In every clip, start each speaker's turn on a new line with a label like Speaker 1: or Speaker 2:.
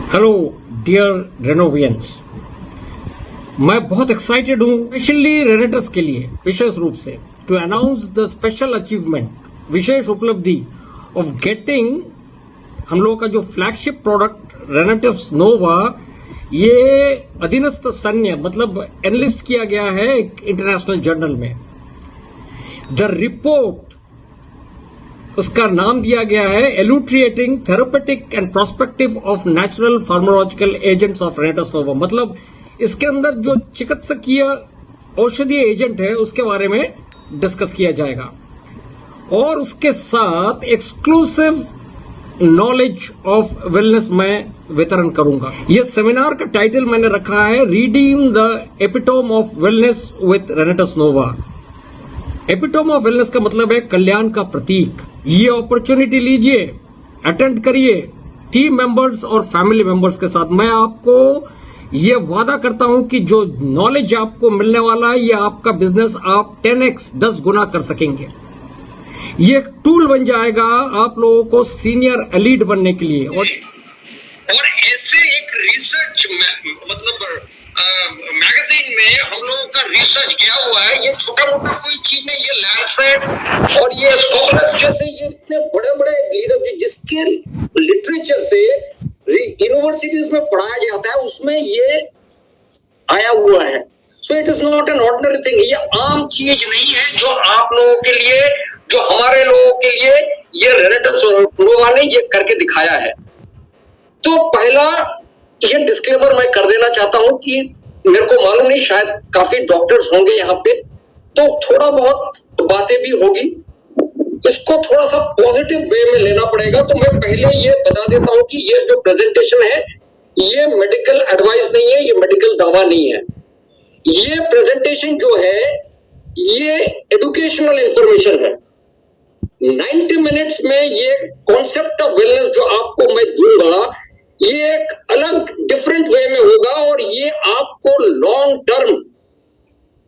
Speaker 1: Hello dear रेनोवियंस, मैं बहुत excited हूँ स्पेशली रेनेटस के लिए विशेष रूप से to announce the special achievement, विशेष उपलब्धि ऑफ गेटिंग हम लोगों का जो फ्लैगशिप प्रोडक्ट रेनेटस नोवा, ये अधीनस्थ सैन्य मतलब एनलिस्ट किया गया है एक इंटरनेशनल जर्नल में। द रिपोर्ट, उसका नाम दिया गया है elucidating therapeutic and prospective of natural pharmacological agents of Renatus Nova. मतलब इसके अंदर जो चिकित्सकीय औषधीय एजेंट है उसके बारे में डिस्कस किया जाएगा और उसके साथ एक्सक्लूसिव नॉलेज ऑफ वेलनेस मैं वितरण करूंगा। यह सेमिनार का टाइटल मैंने रखा है redeem the epitome of wellness with रेनेटस Nova. Epitome of wellness का मतलब है कल्याण का प्रतीक। ये अपॉर्चुनिटी लीजिए, अटेंड करिए टीम मेंबर्स और फैमिली मेंबर्स के साथ। मैं आपको ये वादा करता हूं कि जो नॉलेज आपको मिलने वाला है ये आपका बिजनेस आप 10x 10 गुना कर सकेंगे। ये एक टूल बन जाएगा आप लोगों को सीनियर एलीट बनने के लिए। और
Speaker 2: ऐसे एक रिसर्च मतलब मैगजीन में हम लोगों का रिसर्च किया हुआ है। ये छोटा मोटा कोई चीज नहीं, ये लैंडसेट और ये स्कॉलर्स जैसे ये इतने बड़े बड़े लीडर जिसके लिटरेचर से यूनिवर्सिटीज में पढ़ाया जाता है उसमें ये आया हुआ है। So it is not an ordinary thing. ये आम चीज नहीं है जो आप लोगों के लिए, जो हमारे लोगों के लिए ये रेनेटस नोवा ने ये करके दिखाया है। तो पहला ये डिस्क्लेमर मैं कर देना चाहता हूं कि मेरे को मालूम नहीं, शायद काफी डॉक्टर्स होंगे यहाँ पे, तो थोड़ा बहुत बातें भी होगी, इसको थोड़ा सा पॉजिटिव वे में लेना पड़ेगा। तो मैं पहले ये बता देता हूं कि ये जो प्रेजेंटेशन है ये मेडिकल एडवाइस नहीं है, ये मेडिकल दावा नहीं है। ये प्रेजेंटेशन जो है ये एजुकेशनल इंफॉर्मेशन है। 90 मिनट्स में ये कॉन्सेप्ट ऑफ वेलनेस जो आपको मैं दूंगा ये एक अलग डिफरेंट वे में होगा और ये आपको लॉन्ग टर्म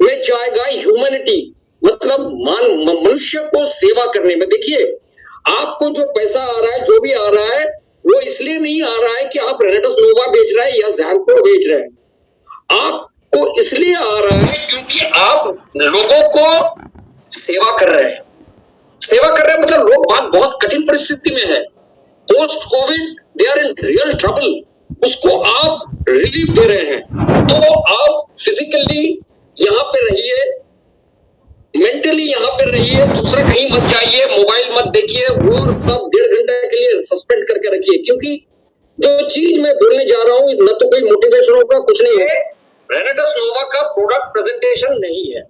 Speaker 2: में जाएगा ह्यूमैनिटी, मतलब मनुष्य को सेवा करने में। देखिए, आपको जो पैसा आ रहा है, जो भी आ रहा है, वो इसलिए नहीं आ रहा है कि आप रेनेटस नोवा बेच रहे हैं या ज़ैंको बेच रहे हैं। आपको इसलिए आ रहा है क्योंकि आप लोगों को सेवा कर रहे हैं। सेवा कर रहे हैं मतलब लोग बहुत कठिन परिस्थिति में है, post covid they are in real trouble, उसको आप रिलीफ दे रहे हैं। तो आप फिजिकली यहां पे रहिए, मेंटली यहां पे रहिए, दूसरा कहीं मत जाइए, मोबाइल मत देखिए, वो सब 1.5 घंटे के लिए सस्पेंड करके रखिए। क्योंकि जो चीज मैं बोलने जा रहा हूं न तो कोई मोटिवेशन होगा, कुछ नहीं है। रेनेटस नोवा का प्रोडक्ट प्रेजेंटेशन नहीं है,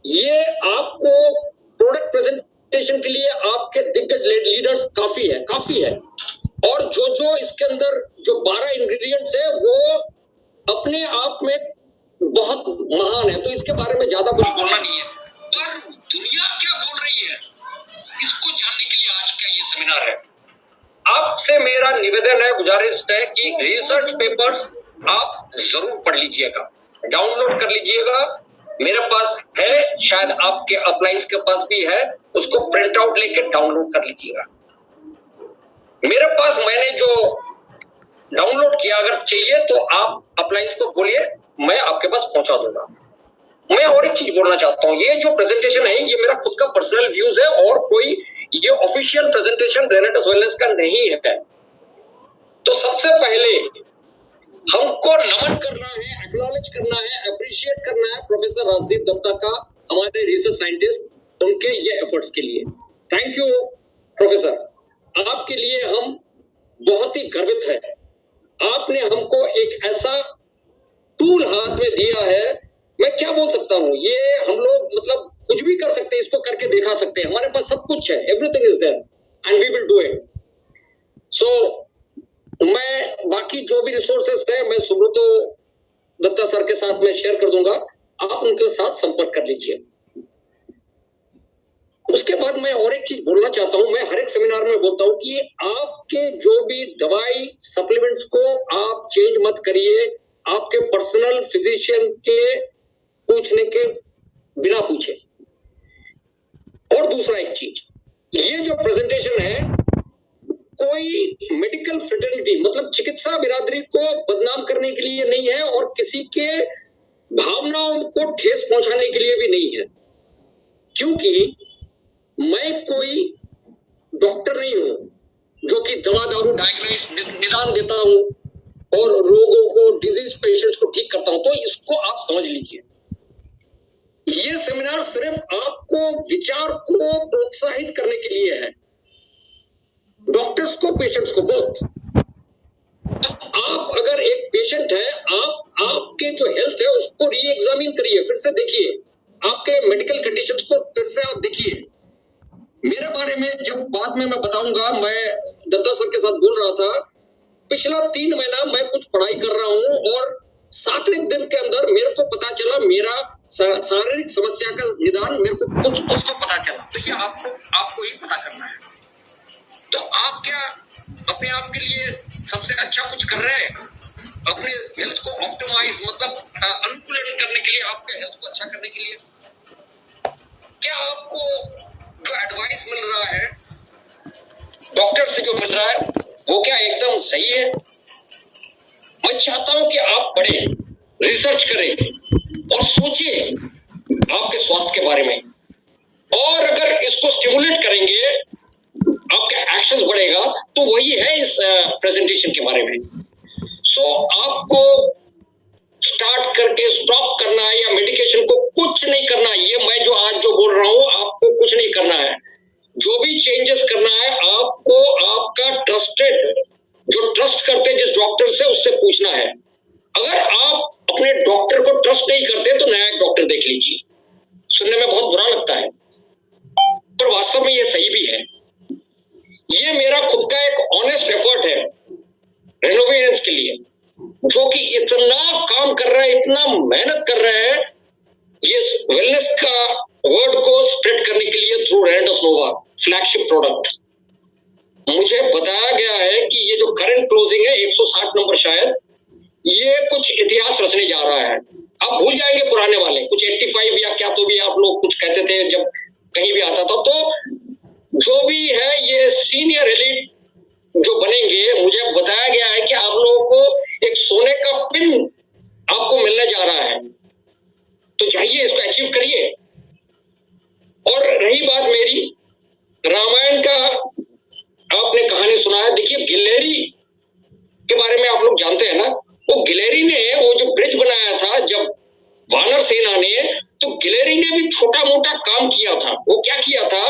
Speaker 2: ये आपको प्रोडक्ट प्रेजेंटेशन के लिए आपके दिग्गज लीडर्स काफी है। और जो इसके अंदर जो 12 इंग्रेडिएंट्स है वो अपने आप में बहुत महान है, तो इसके बारे में ज्यादा कुछ बोलना नहीं है। पर दुनिया क्या बोल रही है इसको जानने के लिए आज का ये सेमिनार है। आपसे मेरा निवेदन है, गुजारिश है कि रिसर्च पेपर्स आप जरूर पढ़ लीजिएगा, डाउनलोड कर लीजिएगा। मेरे पास है, शायद आपके अप्लाइंस के पास भी है, उसको प्रिंट आउट लेके डाउनलोड कर लीजिएगा। मेरे पास मैंने जो डाउनलोड किया, अगर चाहिए तो आप अप्लाइंस को बोलिए, मैं आपके पास पहुंचा दूंगा। मैं और एक चीज बोलना चाहता हूं, ये जो प्रेजेंटेशन है ये मेरा खुद का पर्सनल व्यूज है और कोई ये ऑफिशियल प्रेजेंटेशन रेनेटस वेलनेस का नहीं है। तो सबसे पहले हमको नमन करना है, एक्नॉलेज करना है, अप्रिशिएट करना है प्रोफेसर राजदीप दत्ता का, हमारे रिसर्च साइंटिस्ट, उनके ये एफर्ट्स के लिए थैंक यू प्रोफेसर। आपके लिए हम बहुत ही गर्वित हैं। आपने हमको एक ऐसा टूल हाथ में दिया है, मैं क्या बोल सकता हूं, ये हम लोग मतलब कुछ भी कर सकते हैं, इसको करके दिखा सकते हैं, हमारे पास सब कुछ है, everything is there and we will do it. So मैं बाकी जो भी रिसोर्सेस है मैं सुब्रतो दत्ता सर के साथ में शेयर कर दूंगा, आप उनके साथ संपर्क कर लीजिए। उसके बाद मैं और एक चीज बोलना चाहता हूं, मैं हर एक सेमिनार में बोलता हूं कि आपके जो भी दवाई सप्लीमेंट्स को आप चेंज मत करिए, आपके पर्सनल फिजिशियन के पूछने के बिना पूछे। और दूसरा एक चीज, ये जो प्रेजेंटेशन है कोई मेडिकल फ्रेटर्निटी मतलब चिकित्सा बिरादरी को बदनाम करने के लिए नहीं है और किसी के भावनाओं को ठेस पहुंचाने के लिए भी नहीं है, क्योंकि मैं कोई डॉक्टर नहीं हूं जो कि दवा दारू डायग्नोसिस निदान देता हूं और रोगों को डिजीज पेशेंट्स को ठीक करता हूं। तो इसको आप समझ लीजिए, ये सेमिनार सिर्फ आपको विचार को प्रोत्साहित करने के लिए है, डॉक्टर्स को पेशेंट्स को बोथ। आप अगर एक पेशेंट है, आपके जो हेल्थ है उसको री एग्जामिन करिए, फिर से देखिए आपके मेडिकल कंडीशंस को फिर से आप देखिए। मेरे बारे में जब बाद में मैं बताऊंगा, मैं दत्ता सर के साथ बोल रहा था, पिछला 3 महीना मैं कुछ पढ़ाई कर रहा हूं और 7वें दिन के अंदर मेरे को पता चला मेरा शारीरिक समस्या का निदान मेरे को कुछ तो पता चला। तो ये आपको ही पता करना है। तो आप क्या अपने आप के लिए सबसे अच्छा कुछ कर रहे हैं? अपने हेल्थ को ऑप्टिमाइज मतलब अनुकूलन करने के लिए, आपके हेल्थ को अच्छा करने के लिए क्या आपको जो एडवाइस मिल रहा है डॉक्टर से, जो मिल रहा है वो क्या एकदम सही है? मैं चाहता हूं कि आप पढ़ें, रिसर्च करें और सोचिए आपके स्वास्थ्य के बारे में, और अगर इसको स्टिमुलेट करेंगे आपका एक्शंस बढ़ेगा। तो वही है इस प्रेजेंटेशन के बारे में। सो आपको स्टार्ट करके स्टॉप करना है या मेडिकेशन को कुछ नहीं करना है। ये मैं जो आज जो बोल रहा हूं आपको कुछ नहीं करना है। जो भी चेंजेस करना है आपको आपका ट्रस्टेड, जो ट्रस्ट करते जिस डॉक्टर से, उससे पूछना है। अगर आप अपने डॉक्टर को ट्रस्ट नहीं करते तो नया डॉक्टर देख लीजिए। सुनने में बहुत बुरा लगता है पर वास्तव में ये सही भी है। ये मेरा खुद का एक ऑनेस्ट एफर्ट है रेनोवेशंस के लिए, जो कि इतना काम कर रहा है, इतना मेहनत कर रहा है ये वेलनेस का वर्ड को स्प्रेड करने के लिए थ्रू रेनेटस नोवा फ्लैगशिप प्रोडक्ट। मुझे बताया गया है कि ये जो करंट क्लोजिंग है 160 नंबर, शायद ये कुछ इतिहास रचने जा रहा है। आप भूल जाएंगे पुराने वाले कुछ 85 या क्या तो भी आप लोग कुछ कहते थे जब कहीं भी आता था। तो जो भी है ये सीनियर एलिट जो बनेंगे, मुझे बताया गया है कि आप लोगों को एक सोने का पिन आपको मिलने जा रहा है। तो चाहिए इसको अचीव करिए। और रही बात मेरी रामायण का, आपने कहानी सुना है, देखिए गिलेरी के बारे में आप लोग जानते हैं ना। वो गिलेरी ने वो जो ब्रिज बनाया था जब वानर सेना ने, तो गिलेरी ने भी छोटा मोटा काम किया था। वो क्या किया था,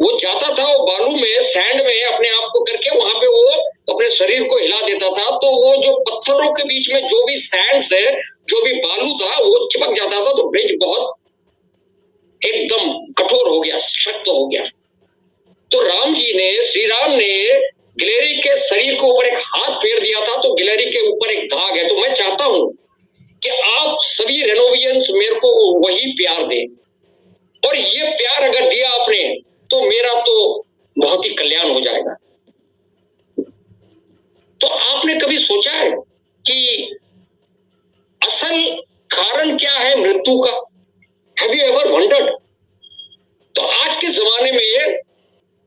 Speaker 2: वो जाता था वो बालू में, सैंड में अपने आप को करके वहां पे वो अपने शरीर को हिला देता था। तो वो जो पत्थरों के बीच में जो भी सैंड है, जो भी बालू था, वो चिपक जाता था। तो ब्रिज बहुत एकदम कठोर हो गया, शक्त हो गया। तो राम जी ने, श्री राम ने गिलेरी के शरीर के ऊपर एक हाथ फेर दिया था, तो गिलेरी के ऊपर एक दाग है। तो मैं चाहता हूं कि आप सभी रेनोवियंस मेरे को वही प्यार दें, और ये प्यार अगर दिया आपने तो मेरा तो बहुत ही कल्याण हो जाएगा। तो आपने कभी सोचा है कि असल कारण क्या है मृत्यु का? Have you ever wondered? तो आज के जमाने में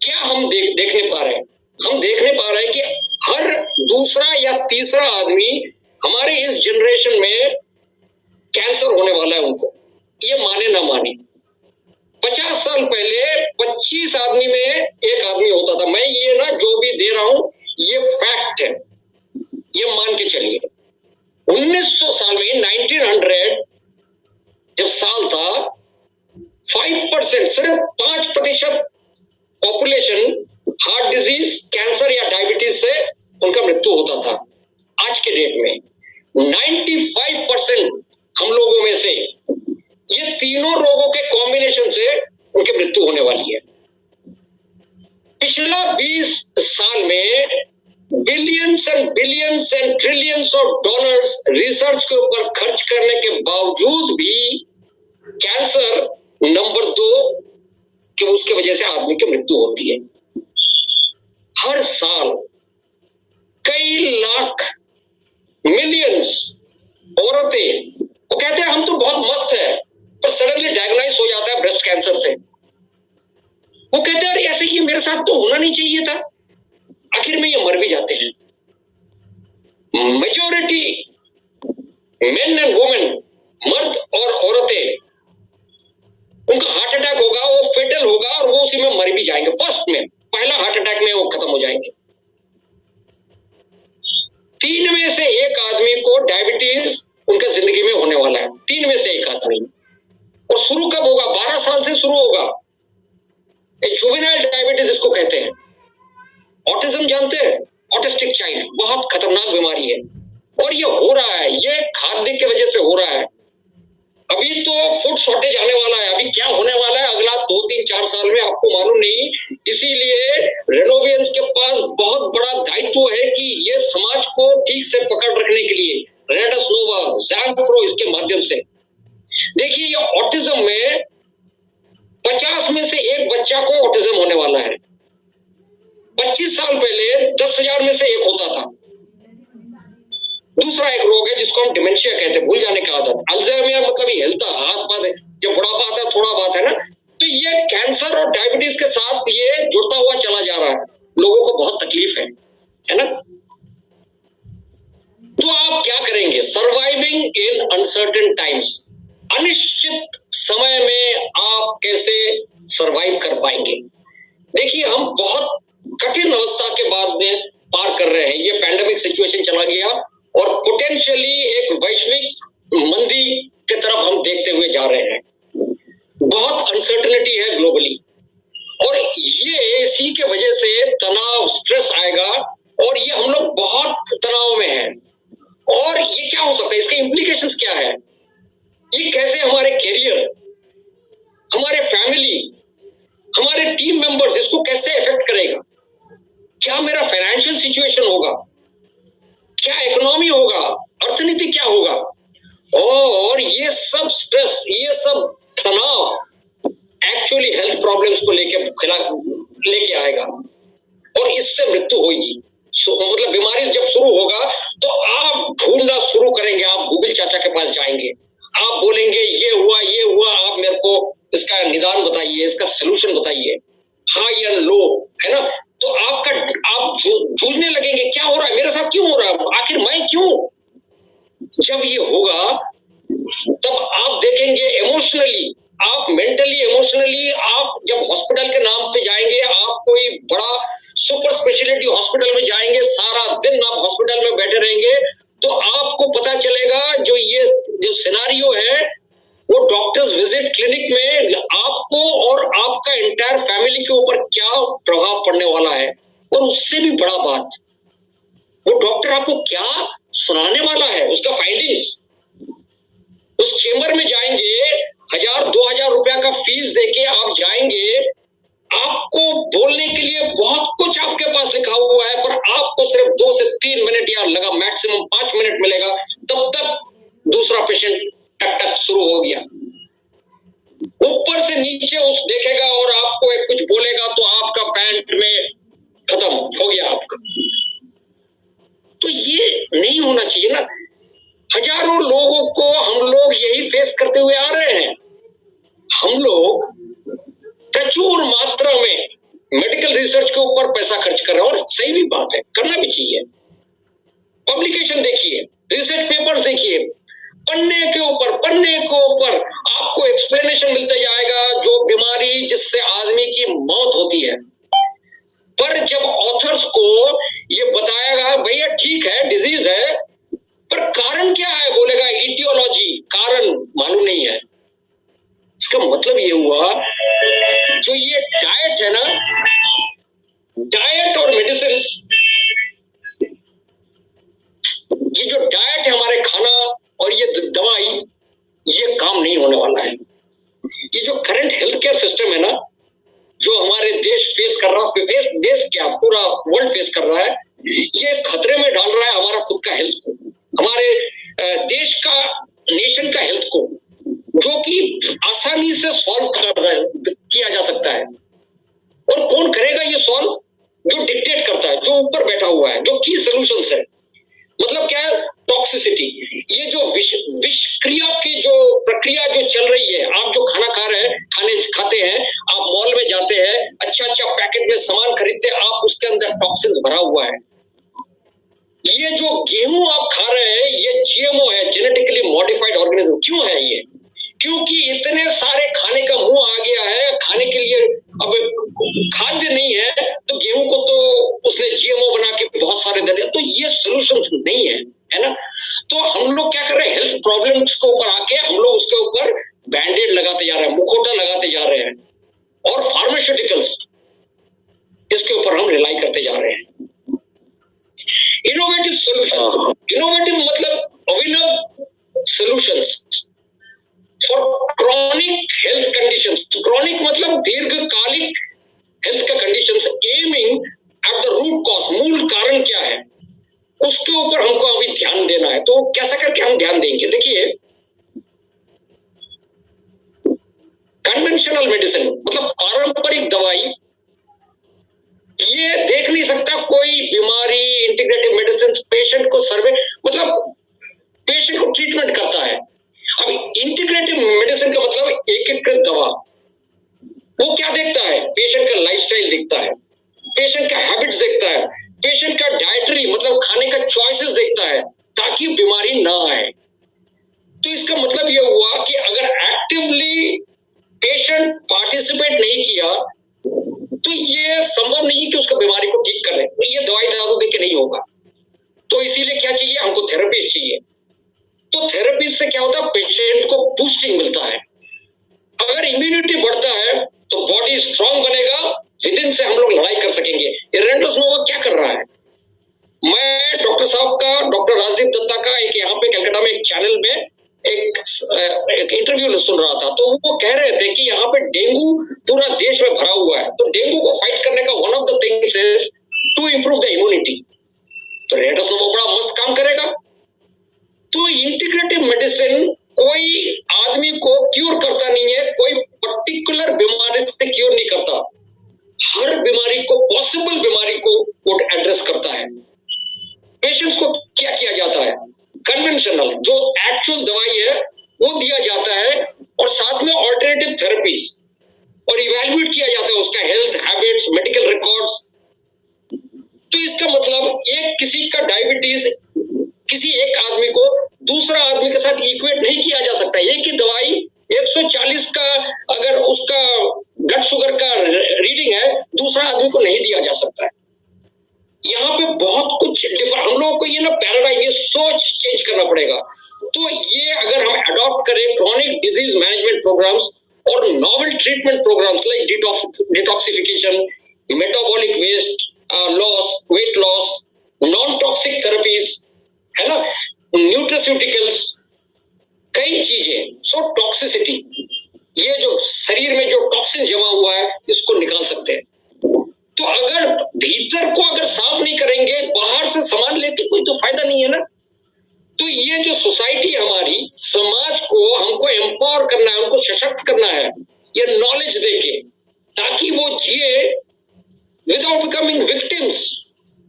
Speaker 2: क्या हम देखने पा रहे हैं? हम देखने पा रहे हैं कि हर दूसरा या तीसरा आदमी हमारे इस जनरेशन में कैंसर होने वाला है उनको, ये माने ना माने। 50 साल पहले 25 आदमी में एक आदमी होता था। मैं ये ना जो भी दे रहा हूं ये फैक्ट है, ये मान के चलिए। 1900 साल में 1900 जब साल था, 5%, सिर्फ 5% पॉपुलेशन हार्ट डिजीज, कैंसर या डायबिटीज से उनका मृत्यु होता था। आज के डेट में 95% हम लोगों में से ये तीनों रोगों के कॉम्बिनेशन से उनकी मृत्यु होने वाली है। पिछला 20 साल में billions and trillions of dollars research के ऊपर खर्च करने के बावजूद भी कैंसर नंबर 2 कि उसके वजह से आदमी की मृत्यु होती है। हर साल कई लाख, मिलियंस औरतें, वो कहते हैं हम तो बहुत मस्त है, पर सडनली डायग्नोज हो जाता है ब्रेस्ट कैंसर से। वो कहते हैं अरे ऐसे ये मेरे साथ तो होना नहीं चाहिए था। आखिर में ये मर भी जाते हैं। मेजॉरिटी मेन एंड वुमेन, मर्द और औरतें, उनका हार्ट अटैक होगा, वो फेटल होगा और वो उसी में मर भी जाएंगे। फर्स्ट में, पहला हार्ट अटैक में वो खत्म हो जाएंगे। 3 में से 1 आदमी को डायबिटीज उनका जिंदगी में होने वाला है। 3 में से 1 आदमी। और शुरू कब होगा? 12 साल से शुरू होगा। जुवेनाइल डायबिटीज इसको कहते हैं। ऑटिज्म जानते हैं? ऑटिस्टिक चाइल्ड, बहुत खतरनाक बीमारी है और ये हो रहा है, ये खाद्य की वजह से हो रहा है। अभी तो फूड शॉर्टेज आने वाला है, अभी क्या होने वाला है अगला 2, 3, 4 साल में आपको मालूम नहीं। इसीलिए रेनोवियंस के पास बहुत बड़ा दायित्व है कि ये समाज को ठीक से पकड़ रखने के लिए रेडस नोवा, ज़ैंप्रो इसके माध्यम से। देखिए, ये ऑटिज्म में 50 में से 1 बच्चा को ऑटिज्म होने वाला है। 25 साल पहले 10,000 में से 1 होता था। दूसरा एक रोग है जिसको हम डिमेंशिया कहते हैं, भूल जाने की आदत। अल्जाइमर मतलब ये हिलता हाथ पाथ है, जब बुढ़ापा आता है थोड़ा बात है ना, तो ये कैंसर और डायबिटीज के साथ ये जुड़ता हुआ चला जा रहा है। लोगों को बहुत तकलीफ है ना। तो आप क्या करेंगे? सर्वाइविंग इन अनसर्टेन टाइम्स, अनिश्चित समय में आप कैसे सर्वाइव कर पाएंगे? देखिए, हम बहुत कठिन अवस्था के बाद में पार कर रहे हैं। ये पैंडेमिक सिचुएशन चला गया और पोटेंशियली एक वैश्विक मंदी की तरफ हम देखते हुए जा रहे हैं। बहुत अनसर्टेनिटी है ग्लोबली और ये इसी के वजह से तनाव, स्ट्रेस आएगा और ये हम लोग बहुत तनाव में हैं। और ये क्या हो सकता है? इसके इम्प्लीकेशंस क्या है? ये कैसे हमारे कैरियर, हमारे फैमिली, हमारे टीम मेंबर्स, इसको कैसे इफेक्ट करेगा? क्या मेरा फाइनेंशियल सिचुएशन होगा? क्या इकोनॉमी होगा? अर्थनीति क्या होगा? और ये सब स्ट्रेस, ये सब तनाव एक्चुअली हेल्थ प्रॉब्लम्स को लेके आएगा और इससे मृत्यु होगी। मतलब बीमारी जब शुरू होगा तो आप ढूंढना शुरू करेंगे, आप गूगल चाचा के पास जाएंगे, आप बोलेंगे ये हुआ, आप मेरे को इसका निदान बताइए, इसका सोल्यूशन बताइए, हाई एंड लो, है ना। तो आप जूझने लगेंगे, क्या हो रहा है मेरे साथ, क्यों हो रहा है, आखिर मैं क्यों? जब ये होगा तब आप देखेंगे इमोशनली, आप मेंटली, इमोशनली, आप जब हॉस्पिटल के नाम पे जाएंगे, आप कोई बड़ा सुपर स्पेशलिटी हॉस्पिटल में जाएंगे, सारा दिन आप हॉस्पिटल में बैठे रहेंगे, तो आपको पता चलेगा जो सिनारियो है वो डॉक्टर्स विजिट क्लिनिक में आपको और आपका एंटायर फैमिली के ऊपर क्या प्रभाव पड़ने वाला है। और उससे भी बड़ा बात, वो डॉक्टर आपको क्या सुनाने वाला है, उसका फाइंडिंग्स। उस चेंबर में जाएंगे, 1,000-2,000 रुपया का फीस देके आप जाएंगे, आपको बोलने के लिए बहुत कुछ आपके पास लिखा हुआ है, पर आपको सिर्फ 2 से 3 मिनट या लगा मैक्सिमम 5 मिनट मिलेगा, तब तक दूसरा पेशेंट टक टक शुरू हो गया। ऊपर से नीचे उस देखेगा और आपको एक कुछ बोलेगा तो आपका पैंट में खत्म हो गया आपका। तो ये नहीं होना चाहिए ना। हजारों लोगों को हम लोग यही फेस करते हुए आ रहे हैं। हम लोग प्रचुर मात्रा में मेडिकल रिसर्च के ऊपर पैसा खर्च कर रहे हैं और सही भी बात है, करना भी चाहिए। पब्लिकेशन देखिए, रिसर्च पेपर्स देखिए, पन्ने के ऊपर आपको एक्सप्लेनेशन मिलता जाएगा जो बीमारी जिससे आदमी की मौत होती है। पर जब ऑथर्स को ये बताएगा भैया ठीक है डिजीज है, पर कारण क्या है, बोलेगा इटियोलॉजी, कारण मालूम नहीं है। इसका मतलब ये हुआ जो ये डाइट है ना, डाइट और मेडिसिन, ये जो डाइट है हमारे खाना और ये दवाई, ये काम नहीं होने वाला है। ये जो करंट हेल्थ केयर सिस्टम है ना, जो हमारे देश फेस कर रहा है, देश क्या पूरा वर्ल्ड फेस कर रहा है, ये खतरे में डाल रहा है हमारा खुद का हेल्थ को, हमारे देश का, नेशन का हेल्थ को, जो कि आसानी से सॉल्व किया जा सकता है। और कौन करेगा ये सॉल्व? जो डिक्टेट करता है, जो ऊपर बैठा हुआ है, जो की सॉल्यूशंस है। मतलब क्या है? टॉक्सिसिटी। ये जो विषक्रिया की जो प्रक्रिया जो चल रही है, आप जो खाना खा रहे हैं, खाते हैं, आप मॉल में जाते हैं, अच्छा अच्छा पैकेट में सामान खरीदते हैं, आप उसके अंदर टॉक्सिन्स भरा हुआ है। ये जो गेहूं आप खा रहे हैं, ये जीएमओ है, जेनेटिकली मॉडिफाइड ऑर्गेनिज्म। क्यों है ये? क्योंकि इतने सारे खाने का मुंह आ गया है, खाने के लिए अब खाद्य नहीं है, तो गेहूं को तो उसने जीएमओ बना के बहुत सारे दे दिया। तो ये सोल्यूशंस नहीं है ना? तो हम लोग क्या कर रहे हैं? हेल्थ प्रॉब्लम्स के ऊपर आके हम लोग उसके ऊपर बैंडेड लगाते जा रहे हैं, मुखौटा लगाते जा रहे हैं, और फार्मास्यूटिकल्स इसके ऊपर हम रिलाई करते जा रहे हैं। इनोवेटिव सॉल्यूशंस, इनोवेटिव मतलब अभिनव solutions for chronic health conditions. Chronic मतलब दीर्घकालिक हेल्थ का conditions, aiming at the root cause, मूल कारण क्या है उसके ऊपर हमको अभी ध्यान देना है। तो कैसा करके हम ध्यान देंगे? देखिए, कन्वेंशनल मेडिसिन मतलब पारंपरिक दवाई, ये देख नहीं सकता कोई बीमारी। इंटीग्रेटिव मेडिसिन पेशेंट को सर्वे मतलब पेशेंट को ट्रीटमेंट करता है। अब इंटीग्रेटिव मेडिसिन का मतलब एकीकृत दवा, वो क्या देखता है? पेशेंट का लाइफस्टाइल देखता है, पेशेंट का हैबिट्स देखता है, पेशेंट का डाइटरी मतलब खाने का चॉइसेस देखता है, ताकि बीमारी ना आए। तो इसका मतलब यह हुआ कि अगर एक्टिवली पेशेंट पार्टिसिपेट नहीं किया तो ये संभव नहीं कि उसका बीमारी को ठीक कर ले। ये दवाई दारू दे के नहीं होगा। तो इसीलिए क्या चाहिए? हमको थेरेपिस्ट चाहिए। तो थेरेपिस्ट से क्या होता है? पेशेंट को बूस्टिंग मिलता है। अगर इम्यूनिटी बढ़ता है तो बॉडी स्ट्रांग बनेगा, विद इन से हम लोग लड़ाई कर सकेंगे। ये रेंडर्स नोवा क्या कर रहा है? मैं डॉक्टर साहब का, डॉक्टर राजदीप दत्ता का एक यहाँ पे कलकत्ता में एक चैनल में एक इंटरव्यू सुन रहा था। तो वो कह रहे थे कि यहाँ पे डेंगू पूरा देश में भरा हुआ है, तो डेंगू को फाइट करने का one of the things is to improve the immunity. तो रेंडर्स नोवा बड़ा मस्त काम करेगा। तो इंटीग्रेटिव मेडिसिन कोई आदमी को क्योर करता नहीं है, कोई पर्टिकुलर बीमारी से क्योर नहीं करता, हर बीमारी को, पॉसिबल बीमारी को वो एड्रेस करता है। पेशेंट्स को क्या किया जाता है? कन्वेंशनल जो एक्चुअल दवाई है वो दिया जाता है, और साथ में ऑल्टरनेटिव थेरेपीज, और इवैल्यूएट किया जाता है उसका हेल्थ हैबिट्स, मेडिकल रिकॉर्ड्स। तो इसका मतलब एक किसी का डायबिटीज, किसी एक आदमी को दूसरा आदमी के साथ इक्वेट नहीं किया जा सकता। एक ही दवाई 140 का अगर उसका ब्लड शुगर का रीडिंग है, दूसरा आदमी को नहीं दिया जा सकता है। यहाँ पे बहुत कुछ हम लोगों को ये ना पैराडाइम, ये सोच चेंज करना पड़ेगा। तो ये अगर हम अडॉप्ट करें क्रॉनिक डिजीज मैनेजमेंट प्रोग्राम्स और novel treatment programs like detoxification, metabolic waste loss, weight loss, non toxic therapies, है ना, न्यूट्रास्यूटिकल्स, कई चीजें। सो टॉक्सिसिटी, ये जो शरीर में जो टॉक्सिन जमा हुआ है, इसको निकाल सकते हैं। तो अगर भीतर को अगर साफ नहीं करेंगे, बाहर से सामान लेके कोई तो फायदा नहीं है ना। तो ये जो सोसाइटी हमारी, समाज को हमको एम्पावर करना है, उनको सशक्त करना है, ये नॉलेज देके, ताकि वो जिए विदाउट बिकमिंग विक्टिम्स।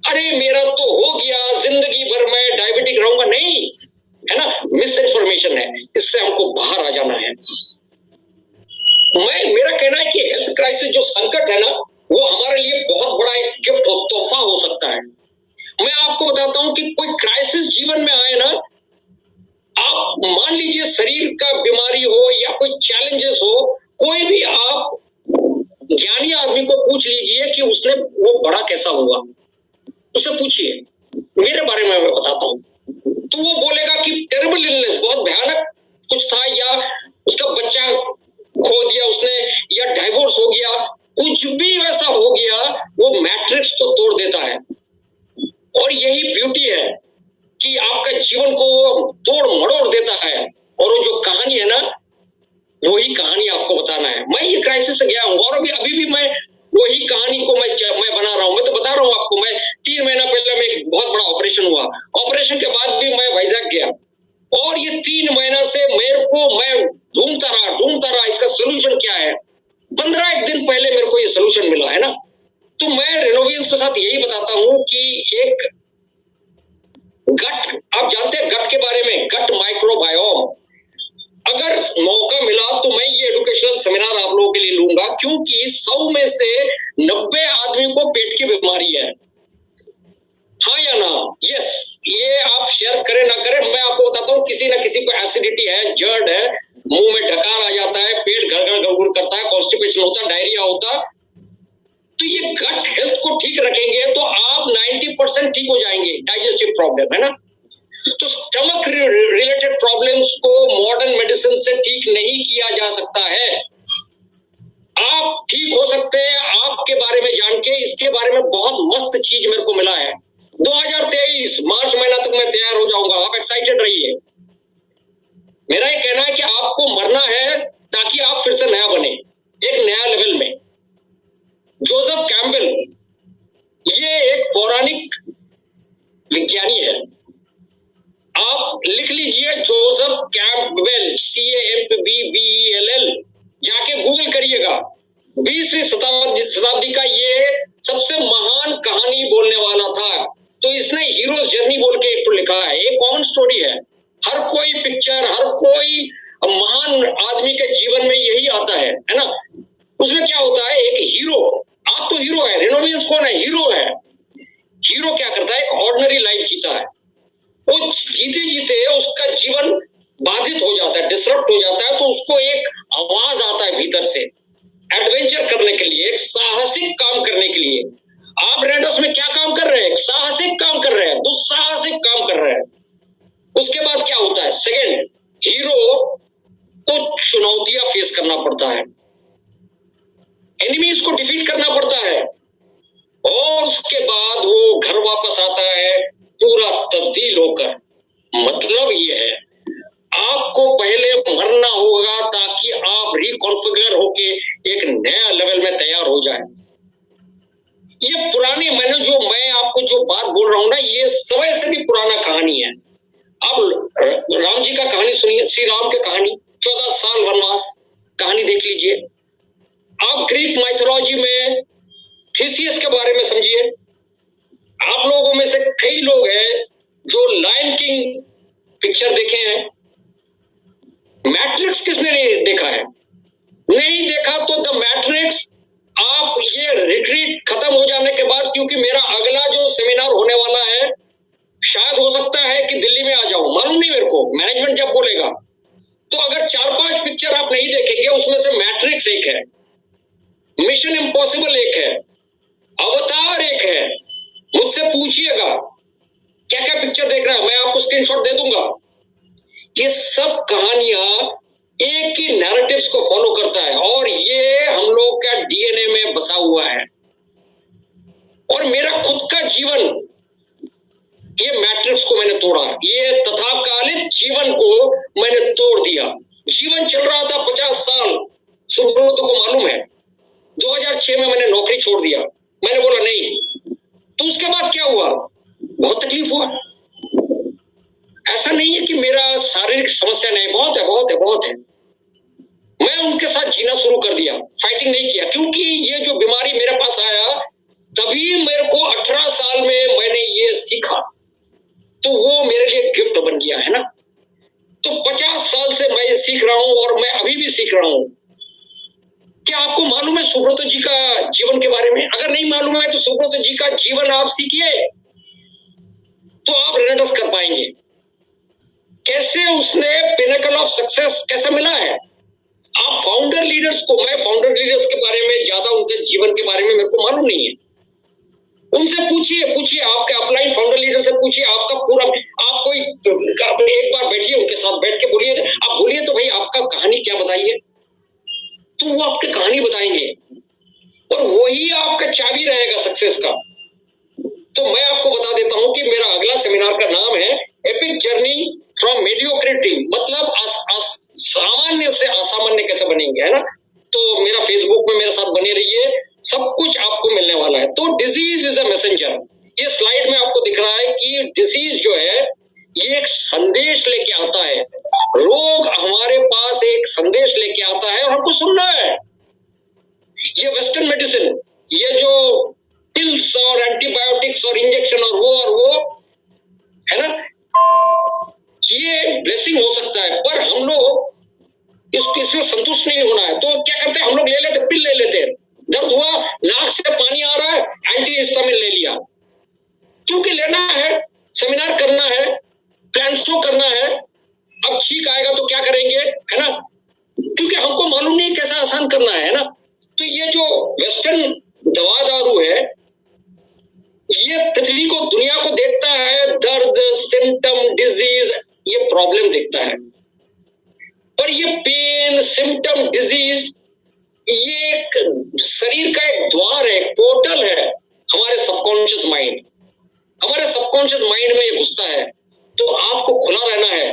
Speaker 2: अरे मेरा तो हो गया, जिंदगी भर मैं डायबिटिक रहूंगा, नहीं, है ना, मिस इन्फॉर्मेशन है। इससे हमको बाहर आ जाना है। मेरा कहना है कि हेल्थ क्राइसिस जो संकट है ना, वो हमारे लिए बहुत बड़ा एक गिफ्ट हो, तोहफा हो सकता है। मैं आपको बताता हूं कि कोई क्राइसिस जीवन में आए ना, आप मान लीजिए शरीर का बीमारी हो या कोई चैलेंजेस हो, कोई भी आप ज्ञानी आदमी को पूछ लीजिए कि उसने वो बड़ा कैसा हुआ, उससे पूछिए, मेरे बारे में मैं बताता हूं, तो वो बोलेगा कि टेरिबल इलनेस, बहुत भयानक कुछ था, या उसका बच्चा खो दिया उसने, या डाइवोर्स हो गया, कुछ भी ऐसा हो गया, वो मैट्रिक्स को तोड़ देता है। और यही ब्यूटी है कि आपका जीवन को तोड़ मड़ोड़ देता है। और वो जो कहानी है ना, वही कहानी आपको बताना है। मैं ये क्राइसिस से गया हूं, और अभी भी मैं वही कहानी को मैं बना रहा हूं। मैं तो बता रहा हूं आपको, मैं 3 महीना पहले में एक बहुत बड़ा ऑपरेशन हुआ, ऑपरेशन के बाद भी मैं वाइजैक गया, और ये 3 महीना से मैं ढूंढता रहा इसका सोल्यूशन क्या है। 15 दिन पहले मेरे को ये सोल्यूशन मिला, है ना। तो मैं रेनोवियंस के साथ यही बताता हूं कि एक गट, आप जानते हैं गट के बारे में, गट माइक्रोबायोम। अगर मौका मिला तो मैं ये एजुकेशनल सेमिनार आप लोगों के लिए लूंगा, क्योंकि 100 में से 90 आदमी को पेट की बीमारी है। हाँ या ना? यस। ये आप शेयर करें ना करें, मैं आपको बताता हूँ, किसी ना किसी को एसिडिटी है, जर्ड है, मुंह में ढकार आ जाता है, पेट गड़गड़ गड़गड़ करता है, कॉन्स्टिपेशन होता है, डायरिया होता। तो ये गट हेल्थ को ठीक रखेंगे तो आप 90% ठीक हो जाएंगे। डाइजेस्टिव प्रॉब्लम है ना, तो स्टमक रिलेटेड प्रॉब्लम्स को मॉडर्न मेडिसिन से ठीक नहीं किया जा सकता है। आप ठीक हो सकते हैं आपके बारे में जान के। इसके बारे में बहुत मस्त चीज मेरे को मिला है। 2023 मार्च महीना तक मैं तैयार हो जाऊंगा, आप एक्साइटेड रहिए। मेरा ये कहना है कि आपको मरना है ताकि आप फिर से नया बने, एक नया लेवल में। जोसेफ कैम्पबेल, ये एक पौराणिक विज्ञानी है, आप लिख लीजिए जोसेफ कैम्पबेल, CAMPBELL, जाके गूगल करिएगा। 20वीं शताब्दी का ये सबसे महान कहानी बोलने वाला था। तो इसने हीरोज जर्नी बोल के एक तो लिखा है, एक कॉमन स्टोरी है। हर कोई पिक्चर, हर कोई महान आदमी के जीवन में यही आता है ना। उसमें क्या होता है, एक हीरो, आप तो हीरो है, रेनोवियंस कौन है? हीरो है। हीरो क्या करता है, एक ऑर्डिनरी लाइफ जीता है। वो जीते जीते उसका जीवन बाधित हो जाता है, डिसरप्ट हो जाता है, तो उसको एक आवाज आता है भीतर से, एडवेंचर करने के लिए, एक साहसिक काम करने के लिए। आप रेडर्स में क्या काम कर रहे हैं? साहसिक काम कर रहे हैं, दुस्साहसिक काम कर रहे हैं। उसके बाद क्या होता है, सेकंड, हीरो को चुनौतियां फेस करना पड़ता है, एनिमीज को डिफीट करना पड़ता है, और उसके बाद वो घर वापस आता है पूरा तब्दील होकर। मतलब ये है, आपको पहले मरना होगा ताकि आप रिकॉन्फिगर होके एक नया लेवल में तैयार हो जाए। ये पुरानी, मैं आपको जो बात बोल रहा हूं ना, ये समय से भी पुराना कहानी है। अब राम जी का कहानी सुनिए, श्री राम की कहानी, 14 साल वनवास, कहानी देख लीजिए। आप ग्रीक माइथोलॉजी में थीसियस के बारे में समझिए। आप लोगों में से कई लोग हैं जो लायन किंग पिक्चर देखे हैं। मैट्रिक्स किसने नहीं देखा है? नहीं देखा तो द मैट्रिक्स, आप ये रिट्रीट खत्म हो जाने के बाद, क्योंकि मेरा अगला जो सेमिनार होने वाला है, शायद हो सकता है कि दिल्ली में आ जाऊं, मालूम नहीं मेरे को, मैनेजमेंट जब बोलेगा। तो अगर 4-5 पिक्चर आप नहीं देखेंगे, उसमें से मैट्रिक्स एक है, मिशन इम्पॉसिबल एक है, अवतार एक है। मुझसे पूछिएगा क्या क्या पिक्चर देख रहा है, मैं आपको स्क्रीनशॉट दे दूंगा। ये सब कहानियां एक ही नैरेटिव्स को फॉलो करता है, और ये हम लोग का डीएनए में बसा हुआ है। और मेरा खुद का जीवन, ये मैट्रिक्स को मैंने तोड़ा, ये तथाकालिक जीवन को मैंने तोड़ दिया। जीवन चल रहा था 50 साल, सुब्रतो को मालूम है। 2006 में मैंने नौकरी छोड़ दिया, मैंने बोला नहीं। तो उसके बाद क्या हुआ, बहुत तकलीफ हुआ। ऐसा नहीं है कि मेरा शारीरिक समस्या नहीं, बहुत है। मैं उनके साथ जीना शुरू कर दिया, फाइटिंग नहीं किया, क्योंकि ये जो बीमारी मेरे पास आया, तभी मेरे को 18 साल में मैंने ये सीखा, तो वो मेरे लिए गिफ्ट बन गया है ना। तो 50 साल से मैं ये सीख रहा हूं, और मैं अभी भी सीख रहा हूं। क्या आपको मालूम है सुब्रतो जी का जीवन के बारे में? अगर नहीं मालूम है तो सुब्रतो जी का जीवन आप सीखिए, तो आप रेनेटस कर पाएंगे। कैसे उसने पिनेकल ऑफ सक्सेस कैसे मिला है। आप फाउंडर लीडर्स को, मैं फाउंडर लीडर्स के बारे में ज्यादा, उनके जीवन के बारे में मेरे को मालूम नहीं है। उनसे पूछिए, आपके अपलाइन फाउंडर लीडर से पूछिए, आपका पूरा, आप कोई एक बार बैठिए उनके साथ, बैठ के बोलिए, आप बोलिए तो भाई आपका कहानी क्या बताइए, तो वो आपकी कहानी बताएंगे, और वही आपका चाबी रहेगा सक्सेस का। तो मैं आपको बता देता हूं कि मेरा अगला सेमिनार का नाम है एपिक जर्नी फ्रॉम मेडियोक्रिटी, मतलब सामान्य से असामान्य कैसे बनेंगे, है ना। तो मेरा फेसबुक में मेरे साथ बने रहिए, सब कुछ आपको मिलने वाला है। तो डिजीज इज अ मैसेंजर, ये स्लाइड में आपको दिख रहा है कि डिसीज जो है ये एक संदेश लेके आता है। रोग हमारे पास एक संदेश लेके आता है, और हमको सुनना है। ये वेस्टर्न मेडिसिन, ये जो पिल्स और एंटीबायोटिक्स और इंजेक्शन और वो है ना, ब्लेसिंग हो सकता है, पर हम लोग इसमें संतुष्ट नहीं होना है। तो क्या करते हैं हम लोग, ले लेते पिल ले लेते हैं, दर्द हुआ, नाक से पानी आ रहा है, एंटी हिस्टामिन ले लिया, क्योंकि लेना है, सेमिनार करना है, प्लान शो करना है। अब छींक आएगा तो क्या करेंगे, है ना, क्योंकि हमको मालूम नहीं कैसा आसान करना है ना। तो ये जो वेस्टर्न दवा दारू है, ये पृथ्वी को, दुनिया को देखता है दर्द, सिम्टम, डिजीज, ये प्रॉब्लम देखता है। पर ये पेन, सिम्टम, डिजीज, ये एक शरीर का एक द्वार है, एक पोर्टल है हमारे सबकॉन्शियस माइंड। हमारे सबकॉन्शियस माइंड में ये घुसता है। तो आपको खुला रहना है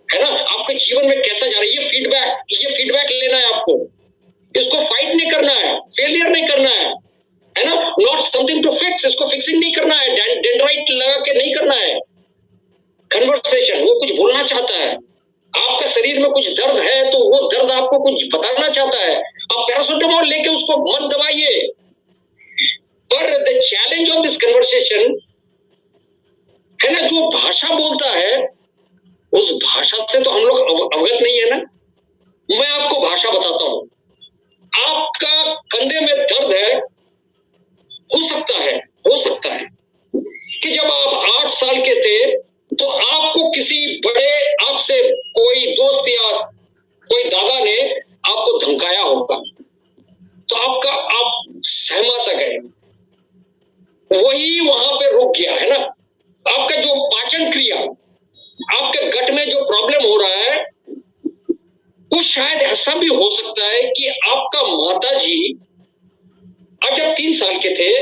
Speaker 2: ना। आपके जीवन में कैसा जा रहा है, ये फीडबैक लेना है आपको। इसको फाइट नहीं करना है, फेलियर नहीं करना है ना। नॉट समथिंग टू फिक्स, इसको फिक्सिंग नहीं करना है, डेंड्राइट लगा के नहीं करना है। कन्वर्सेशन, वो कुछ बोलना चाहता है। आपका शरीर में कुछ दर्द है तो वो दर्द आपको कुछ बताना चाहता है। आप पैरासिटामोल लेके उसको मत दबाइए। पर the challenge of this conversation है ना, जो भाषा बोलता है, उस भाषा से तो हम लोग अवगत नहीं है ना। मैं आपको भाषा बताता हूं। आपका कंधे में दर्द है, हो सकता है कि जब आप 8 साल के थे तो आपको किसी बड़े, आपसे कोई दोस्त या कोई दादा ने आपको धमकाया होगा, तो आप सहमा सा गए, वही वहां पे रुक गया, है ना। आपका जो पाचन क्रिया, आपके गट में जो प्रॉब्लम हो रहा है, वो शायद ऐसा भी हो सकता है कि आपका माताजी, आप जब 3 साल के थे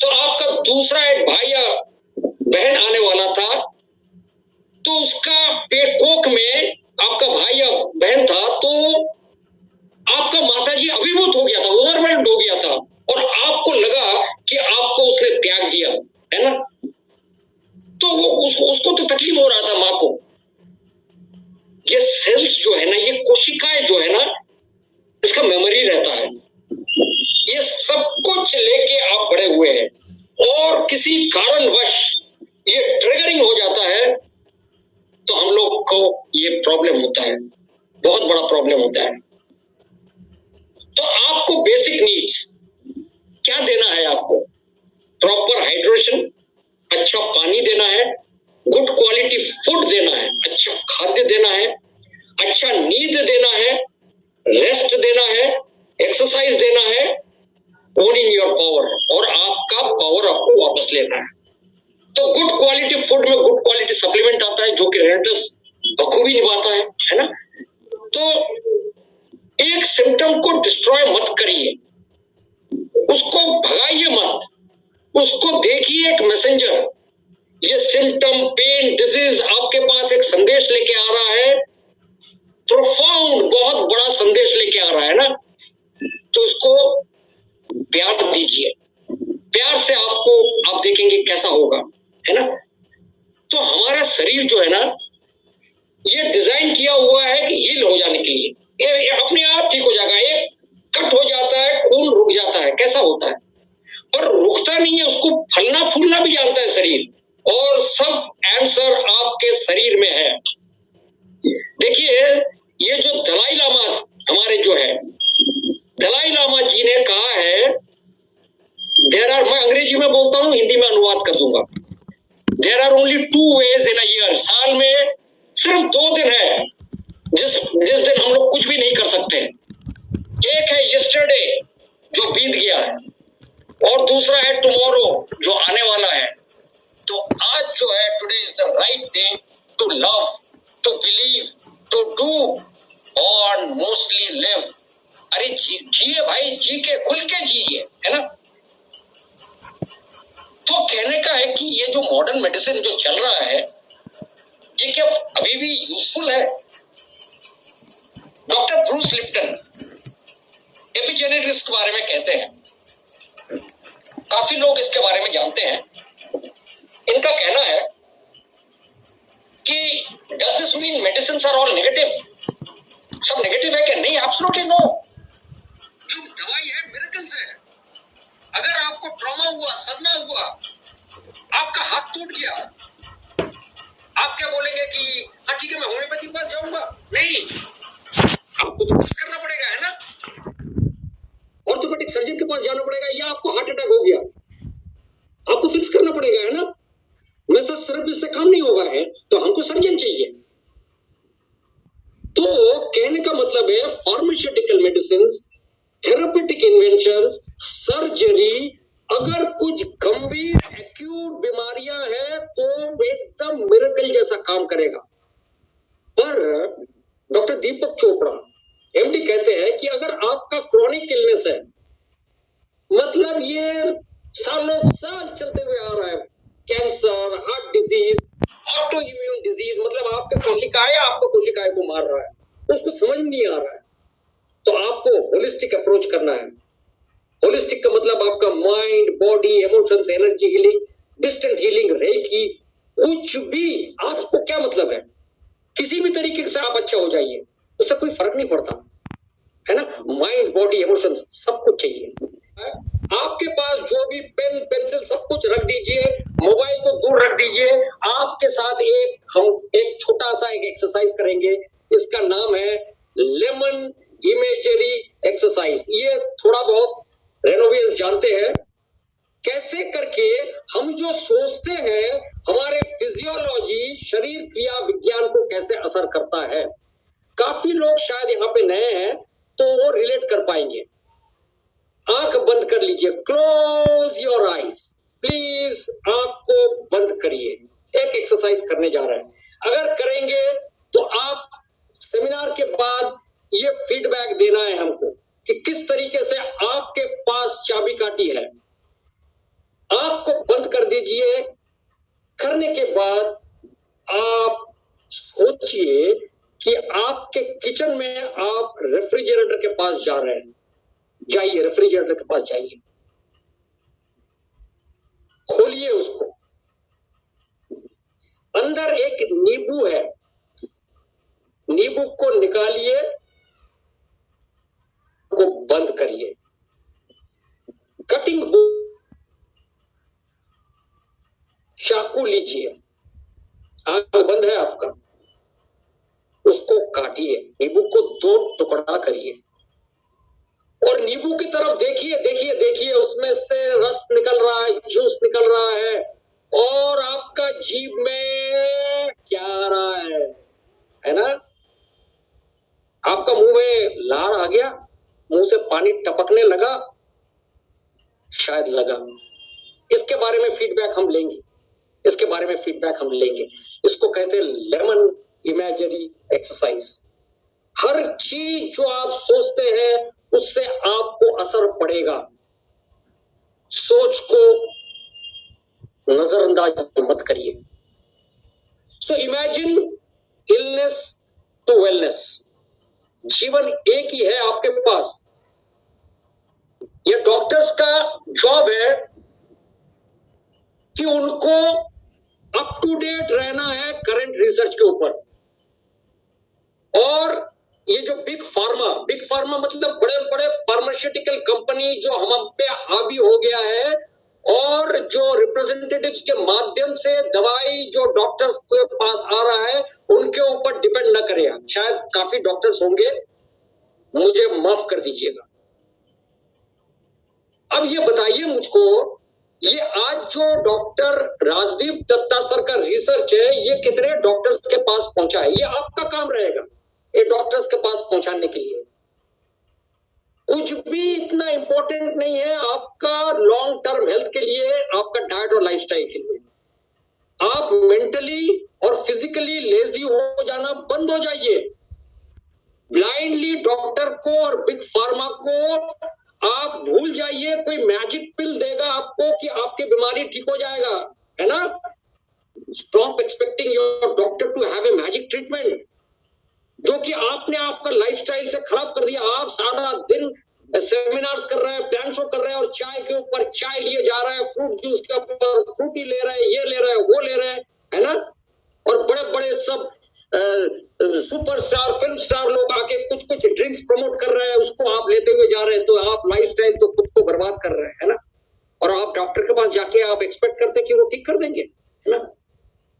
Speaker 2: तो आपका दूसरा एक भाई या बहन आने वाला था, तो उसका पेट कोख में आपका भाई या बहन था, तो आपका माताजी अभिभूत हो गया था, ओवरवेल्म्ड हो गया था, और आपको लगा कि आपको उसने त्याग दिया, है ना। तो वो उसको तो तकलीफ हो रहा था, माँ को। ये सेल्स जो है ना, ये कोशिकाएं जो है ना, इसका मेमोरी रहता है। ये सब कुछ लेके आप बड़े हुए हैं, और किसी कारणवश ये ट्रिगरिंग हो जाता है, तो हम लोग को ये प्रॉब्लम होता है, बहुत बड़ा प्रॉब्लम होता है। तो आपको बेसिक नीड्स क्या देना है, आपको प्रॉपर हाइड्रेशन, अच्छा पानी देना है, गुड क्वालिटी फूड देना है, अच्छा खाद्य देना है, अच्छा नींद देना है, रेस्ट देना है, एक्सरसाइज देना है, ओनिंग योर पावर, और आपका पावर आपको वापस लेना है। तो गुड क्वालिटी फूड में गुड क्वालिटी सप्लीमेंट आता है, जो कि रेनेटस बखूबी निभाता है ना। तो एक सिम्टम को डिस्ट्रॉय मत करिए, उसको भगाइए मत, उसको देखिए एक मैसेंजर। ये सिम्टम, पेन, डिजीज आपके पास एक संदेश लेके आ रहा है, प्रोफाउंड, बहुत बड़ा संदेश लेके आ रहा है ना। तो इसको प्यार दीजिए, प्यार से आप देखेंगे कैसा होगा, है ना। तो हमारा शरीर जो है ना, ये डिजाइन किया हुआ है कि हील हो जाने के लिए, ये अपने आप ठीक हो जाएगा। एक कट हो जाता है, खून रुक जाता है, कैसा होता है, पर रुकता नहीं है, उसको फलना फूलना भी जानता है शरीर, और सब आंसर आपके शरीर में है। देखिए, ये जो दलाई लामा हमारे जो है, दलाई लामा जी ने कहा है, मैं अंग्रेजी में बोलता हूं, हिंदी में अनुवाद कर दूंगा। There are only 2 ways in a year, साल में सिर्फ 2 दिन है जिस दिन हम लोग कुछ भी नहीं कर सकते। एक है यस्टरडे, जो बीत गया है, और दूसरा है टुमारो, जो आने वाला है। तो आज जो है, today is the right day to love, to believe, to do और मोस्टली लिव। अरे जिए भाई, जी के खुल के जिए, है ना। तो कहने का है कि ये जो मॉडर्न मेडिसिन जो चल रहा है, ये क्या अभी भी यूजफुल है? डॉक्टर ब्रूस लिप्टन एपिजेनेटिक्स के बारे में कहते हैं, काफी लोग इसके बारे में जानते हैं। इनका कहना है कि does this mean medicines are all negative? सब नेगेटिव है क्या? नहीं, एब्सोल्युटली नो। जो दवाई है मिरेकल्स है। अगर आपको ट्रॉमा हुआ, सदमा हुआ, आपका हाथ टूट गया, आप क्या बोलेंगे कि हाँ ठीक है मैं होम्योपैथी के पास जाऊंगा? नहीं, आपको तो फिक्स करना पड़ेगा, है ना? ऑर्थोपेडिक सर्जन के पास जाना पड़ेगा, या आपको हार्ट अटैक हो गया, आपको फिक्स करना पड़ेगा, है ना? मैसेज सर्विस से काम नहीं होगा, है तो हमको सर्जन चाहिए। तो कहने का मतलब है pharmaceutical medicine, therapeutic invention, surgery, अगर कुछ गंभीर एक्यूट बीमारियां हैं तो एकदम मिरेकल जैसा काम करेगा। पर डॉक्टर दीपक चोपड़ा एमडी कहते हैं कि अगर आपका क्रॉनिक इलनेस है, मतलब ये सालों साल चलते हुए आ रहा है, cancer, heart disease, auto immune disease, मतलब आपके कोशिकाएं को मार रहा है, उसको समझ नहीं आ रहा है, तो आपको होलिस्टिक अप्रोच करना है। होलिस्टिक का मतलब आपका mind, body, emotions, energy healing, distant healing, reiki, कुछ भी, आपको क्या मतलब है, किसी भी तरीके से आप अच्छा हो जाइए, उससे कोई फर्क नहीं पड़ता, है ना? माइंड, बॉडी, इमोशंस सब कुछ चाहिए। आपके पास जो भी पेन, पेंसिल सब कुछ रख दीजिए, मोबाइल को दूर रख दीजिए। आपके साथ हम एक छोटा सा एक एक्सरसाइज करेंगे, इसका नाम है लेमन इमेजरी एक्सरसाइज। ये थोड़ा बहुत रेनोवेज जानते हैं कैसे करके हम जो सोचते हैं हमारे फिजियोलॉजी, शरीर क्रिया विज्ञान को कैसे असर करता है। काफी लोग शायद यहाँ पे नए हैं तो वो रिलेट कर पाएंगे। आंख बंद कर लीजिए, क्लोज योर आईज प्लीज, आंख को बंद करिए। एक एक्सरसाइज करने जा रहे हैं, अगर करेंगे तो आप सेमिनार के बाद ये फीडबैक देना है हमको कि किस तरीके से आपके पास चाबी काटी है। आंख को बंद कर दीजिए, करने के बाद आप सोचिए कि आपके किचन में आप रेफ्रिजरेटर के पास जा रहे हैं। जाइए, रेफ्रिजरेटर के पास जाइए, खोलिए उसको, अंदर एक नींबू है, नींबू को निकालिए, को बंद करिए, कटिंग चाकू लीजिए, आंख बंद है आपका, उसको काटिए, नींबू को 2 टुकड़ा करिए और नींबू की तरफ देखिए, देखिए, देखिए, उसमें से रस निकल रहा है, जूस निकल रहा है, और आपका जीभ में क्या आ रहा है ना? आपका मुंह में लार आ गया, मुंह से पानी टपकने लगा, शायद लगा। इसके बारे में फीडबैक हम लेंगे, इसके बारे में फीडबैक हम लेंगे। इसको कहते हैं लेमन इमेजरी एक्सरसाइज। हर चीज जो आप सोचते हैं उससे आपको असर पड़ेगा। सोच को नजरअंदाज मत करिए। So imagine illness to wellness. जीवन एक ही है आपके पास। ये डॉक्टर्स का जॉब है कि उनको अप टू डेट रहना है करंट रिसर्च के ऊपर। और ये जो बिग फार्मा मतलब बड़े बड़े फार्मास्यूटिकल कंपनी जो हम पे हावी हो गया है, और जो रिप्रेजेंटेटिव्स के माध्यम से दवाई जो डॉक्टर्स के पास आ रहा है उनके ऊपर डिपेंड न करें। शायद काफी डॉक्टर्स होंगे, मुझे माफ कर दीजिएगा। अब ये बताइए मुझको, ये आज जो डॉक्टर राजदीप दत्ता सर का रिसर्च है, ये कितने डॉक्टर्स के पास पहुंचा है? ये आपका काम रहेगा ये डॉक्टर्स के पास पहुंचाने के लिए। कुछ भी इतना इंपॉर्टेंट नहीं है आपका लॉन्ग टर्म हेल्थ के लिए, आपका डाइट और लाइफस्टाइल के लिए। आप मेंटली और फिजिकली लेजी हो जाना बंद हो जाइए। ब्लाइंडली डॉक्टर को और बिग फार्मा को आप भूल जाइए। कोई मैजिक पिल देगा आपको कि आपकी बीमारी ठीक हो जाएगा, है ना? Stop expecting your doctor to have a magic treatment, जो कि आपने आपका लाइफस्टाइल से खराब कर दिया। आप सारा दिन सेमिनार्स कर रहे हैं, प्लान शो कर रहे हैं, और चाय के ऊपर चाय लिए जा रहे हैं, फ्रूट जूस के ऊपर फ्रूटी ले रहे हैं, ये ले रहे हैं, वो ले रहे हैं, है ना? और बड़े बड़े सब सुपरस्टार, फिल्म स्टार लोग आके कुछ कुछ ड्रिंक्स प्रमोट कर रहे हैं, उसको आप लेते हुए जा रहे हैं। तो आप लाइफस्टाइल तो खुद को बर्बाद कर रहे हैं, है ना? और आप डॉक्टर के पास जाके आप एक्सपेक्ट करते हैं कि वो ठीक कर देंगे, है ना?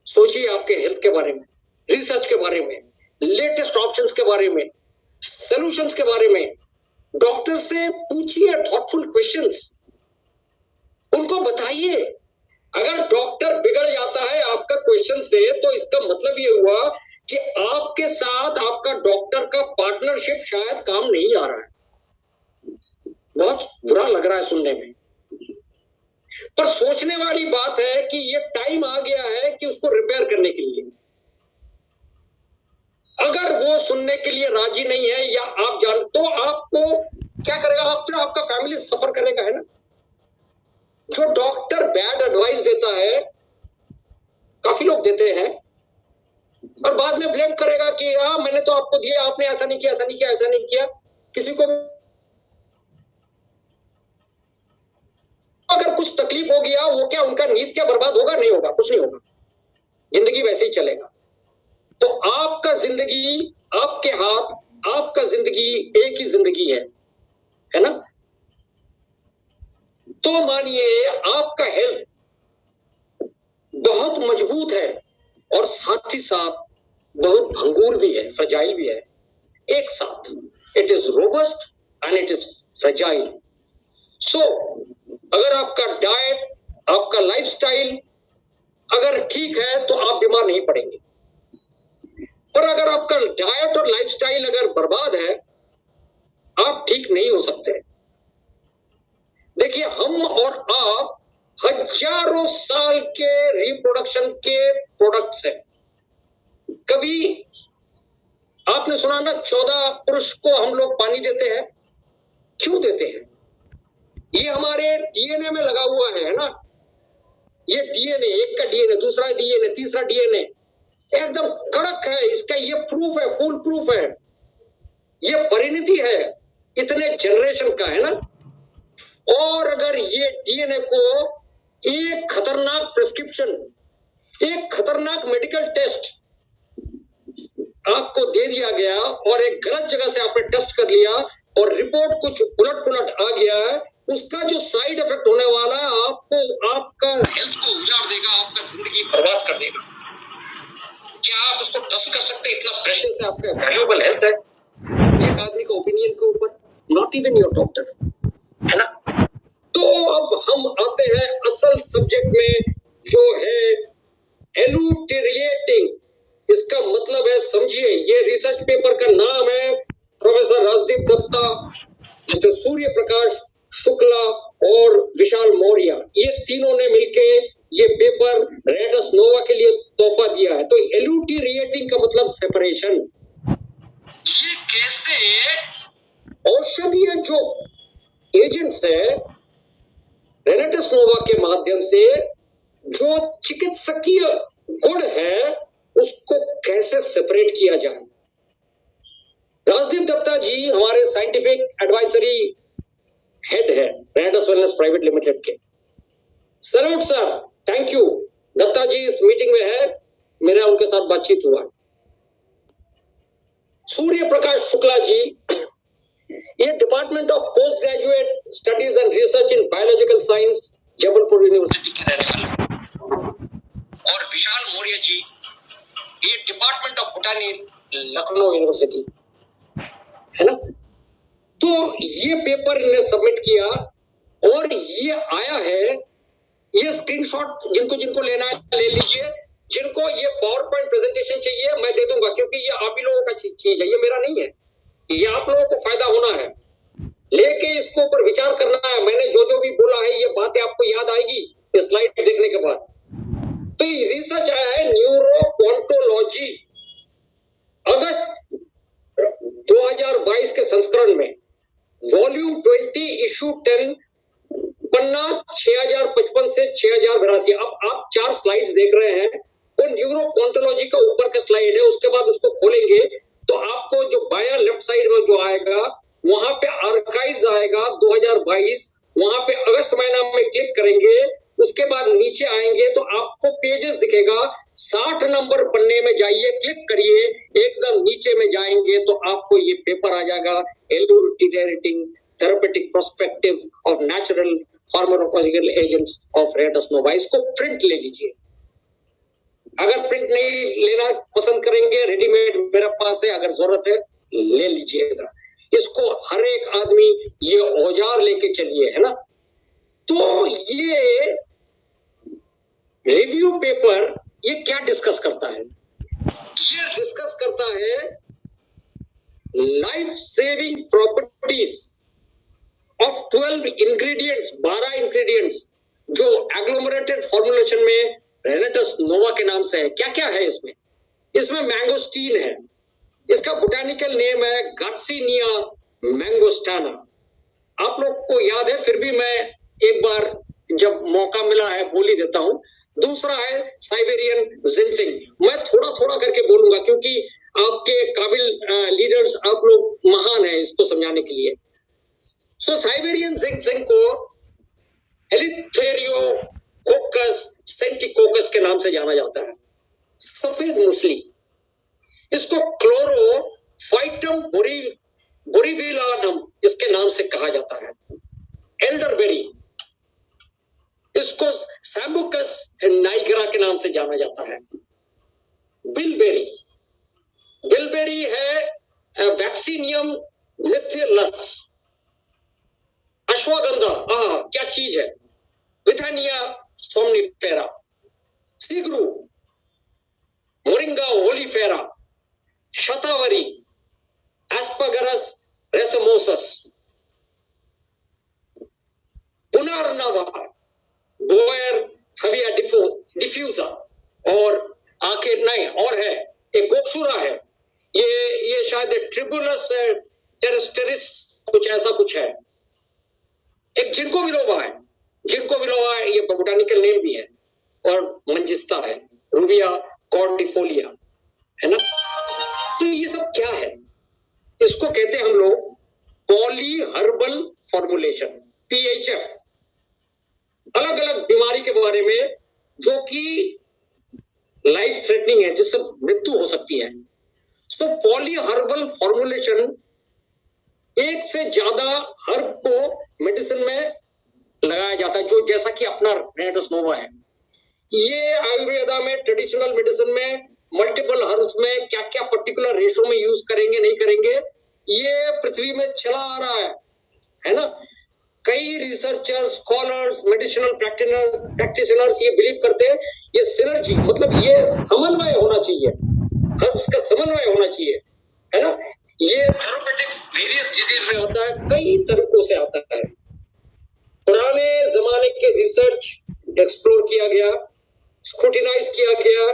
Speaker 1: सोचिए आपके हेल्थ के बारे में, रिसर्च के बारे में, लेटेस्ट ऑप्शंस के बारे में, सॉल्यूशंस के बारे में। डॉक्टर से पूछिए थॉटफुल क्वेश्चंस, उनको बताइए। अगर डॉक्टर बिगड़ जाता है आपका क्वेश्चन से, तो इसका मतलब ये हुआ कि आपके साथ आपका डॉक्टर का पार्टनरशिप शायद काम नहीं आ रहा है। बहुत बुरा लग रहा है सुनने में, पर सोचने वाली बात है कि ये टाइम आ गया है कि उसको रिपेयर करने के लिए। अगर वो सुनने के लिए राजी नहीं है या आप जान, तो आपको क्या करेगा? आपका फैमिली सफर करेगा, है ना। जो डॉक्टर बैड एडवाइस देता है, काफी लोग देते हैं, और बाद में ब्लेम करेगा कि हाँ मैंने तो आपको दिया, आपने ऐसा नहीं किया, ऐसा नहीं किया, ऐसा नहीं किया। किसी को अगर कुछ तकलीफ हो गया, वो क्या उनका नींद क्या बर्बाद होगा? नहीं होगा, कुछ नहीं होगा, जिंदगी वैसे ही चलेगा। तो आपका जिंदगी आपके हाथ, आपका जिंदगी एक ही जिंदगी है ना। तो मानिए आपका हेल्थ बहुत मजबूत है और साथ ही साथ बहुत भंगुर भी है, फ्रजाइल भी है, एक साथ। It is robust and it is fragile. So अगर आपका डाइट, आपका लाइफस्टाइल अगर ठीक है तो आप बीमार नहीं पड़ेंगे, पर अगर आपका डाइट और लाइफस्टाइल अगर बर्बाद है, आप ठीक नहीं हो सकते। देखिए, हम और आप हजारों साल के रिप्रोडक्शन के प्रोडक्ट्स हैं। कभी आपने सुना ना, 14 पुरुष को हम लोग पानी देते हैं। क्यों देते हैं? ये हमारे डीएनए में लगा हुआ है ना। ये डीएनए, एक का डीएनए, दूसरा डीएनए, तीसरा डीएनए एकदम कड़क है। इसका ये प्रूफ है, फुल प्रूफ है, ये परिणति है इतने जनरेशन का, है ना। और अगर ये डीएनए को एक खतरनाक प्रिस्क्रिप्शन, एक खतरनाक मेडिकल टेस्ट आपको दे दिया गया और एक गलत जगह से आपने टेस्ट कर लिया और रिपोर्ट कुछ उलट पुलट आ गया है, उसका जो साइड इफेक्ट होने वाला है, आपको, आपका हेल्थ को उजाड़ देगा, आपका जिंदगी बर्बाद कर देगा। क्या आप उसको ट्रस्ट कर सकते हैं? इतना प्रेशर से आपका वैल्यूएबल हेल्थ है एक आदमी का ओपिनियन के ऊपर, नॉट इवन योर डॉक्टर, है ना। तो अब हम आते हैं असल सब्जेक्ट में, जो है एलुटेरिएटिंग। इसका मतलब है, समझिए, ये रिसर्च पेपर का नाम है प्रोफेसर राजदीप दत्ता, मिस्टर सूर्य प्रकाश शुक्ला और विशाल मौर्य, ये तीनों ने मिलके ये पेपर रेडस नोवा के लिए तोहफा दिया है। तो एलुटेरिएटिंग का मतलब सेपरेशन। ये कैसे औषधीय जो एजेंट्स है रेनेटस नोवा के माध्यम से, जो चिकित्सकीय गुण है, उसको कैसे सेपरेट किया जाए। राजदीप दत्ता जी हमारे साइंटिफिक एडवाइजरी हेड है रेनेटस वेलनेस प्राइवेट लिमिटेड के। Salute sir, thank you. Datta ji इस मीटिंग में है, मेरा उनके साथ बातचीत हुआ। सूर्य प्रकाश शुक्ला जी, ये department of post graduate studies and research in biological science, Jabalpur university के रहने वाले। और विशाल मौर्य जी, ये डिपार्टमेंट ऑफ बोटानी, लखनऊ यूनिवर्सिटी, है ना। तो ये पेपर इन्हें सबमिट किया और ये आया है। ये स्क्रीनशॉट जिनको जिनको लेना है ले लीजिए। जिनको ये पावर पॉइंट प्रेजेंटेशन चाहिए मैं दे दूंगा, क्योंकि ये आप ही लोगों का चीज है, ये मेरा नहीं है। ये आप लोगों को फायदा होना है, लेके इसके ऊपर विचार करना है। मैंने जो जो भी बोला है, ये बातें आपको याद आएगी इस स्लाइड देखने के बाद। तो ये रिसर्च आया है न्यूरोक्वांटोलॉजी, अगस्त 2022 के संस्करण में, वॉल्यूम 20, इशू 10, पन्ना 6055 से 6082। अब आप 4 स्लाइड्स देख रहे हैं, वो न्यूरोक्वांटोलॉजी का ऊपर का स्लाइड है। उसके बाद उसको खोलेंगे तो आपको जो बाया लेफ्ट साइड में जो आएगा, वहां पे आर्काइव्स आएगा 2022, वहां पे अगस्त महीना में क्लिक करेंगे। उसके बाद नीचे आएंगे तो आपको पेजेस दिखेगा, 60 नंबर पन्ने में जाइए, क्लिक करिए, एकदम नीचे में जाएंगे तो आपको ये पेपर आ जाएगा, elucidating therapeutic perspective of natural pharmacological agents of Renatus Nova. इसको प्रिंट ले लीजिए।
Speaker 2: अगर प्रिंट नहीं लेना पसंद करेंगे, रेडीमेड मेरे पास है, अगर जरूरत है ले लीजिएगा। इसको हर एक आदमी ये औजार लेके चलिए, है ना। तो ये रिव्यू पेपर ये क्या डिस्कस करता है? ये डिस्कस करता है life saving properties of 12 ingredients, 12 ingredients जो एग्लोमरेटेड फॉर्मुलेशन में रेनेटस नोवा के नाम से है। क्या क्या है इसमें? इसमें मैंगोस्टीन है, इसका बोटानिकल नेम है गार्सिनिया मैंगोस्टाना। आप लोग को याद है, फिर भी मैं एक बार जब मौका मिला है बोल ही देता हूं। दूसरा है साइबेरियन जिनसिंग। मैं थोड़ा थोड़ा करके बोलूंगा क्योंकि आपके काबिल लीडर्स आप लोग महान हैं इसको समझाने के लिए। सो साइबेरियन जिनसिंग को एलिथेरियोकोकस सेंटिकोकस के नाम से जाना जाता है, सफेद मूसली। इसको क्लोरोफाइटम बोरिविलानम इसके नाम से कहा जाता है। एल्डरबेरी, इसको सैम्बुकस नाइग्रा के नाम से जाना जाता है। बिलबेरी, बिलबेरी है वैक्सीनियम मिथिलस। अश्वगंधा, क्या चीज है, Withania somnifera. Shigru, Moringa oleifera. Shatavari, Asparagus racemosus. Punarnava, Boerhavia diffusa. और आखिर नहीं और है एक गोक्सुरा है, ये शायद ट्रिबुलस टेरेस्टेरिस कुछ ऐसा कुछ है। एक जिनको बिलोवा है, जिनको बिलोवा है, ये बोटानिकल नेम भी है। और मंजिस्ता है, रूबिया कॉर्डिफोलिया, है ना। तो ये सब क्या है? इसको कहते हैं हम लोग पॉली हर्बल फॉर्मुलेशन, PHF। अलग अलग बीमारी के बारे में जो कि लाइफ थ्रेटनिंग है, जिससे मृत्यु हो सकती है। तो पॉली हर्बल फॉर्मुलेशन, एक से ज्यादा हर्ब को मेडिसिन में लगाया जाता है, जो जैसा कि अपना रेनेटस नोवा है। ये आयुर्वेदा में, ट्रेडिशनल मेडिसिन में, मल्टीपल हर्ब्स में क्या क्या पर्टिकुलर रेशो में यूज करेंगे नहीं करेंगे, ये पृथ्वी में चला आ रहा है ना। कई रिसर्चर्स, स्कॉलर्स, मेडिसिनल प्रैक्टिशनर्स ये बिलीव करते हैं ये सिनर्जी, मतलब ये समन्वय होना चाहिए, हर्ब्स का समन्वय होना चाहिए, है ना। ये थेरेपेटिक्स वेरियस डिजीज में आता है, कई तरीकों से आता है। पुराने जमाने के रिसर्च एक्सप्लोर किया गया, स्क्रूटिनाइज किया गया,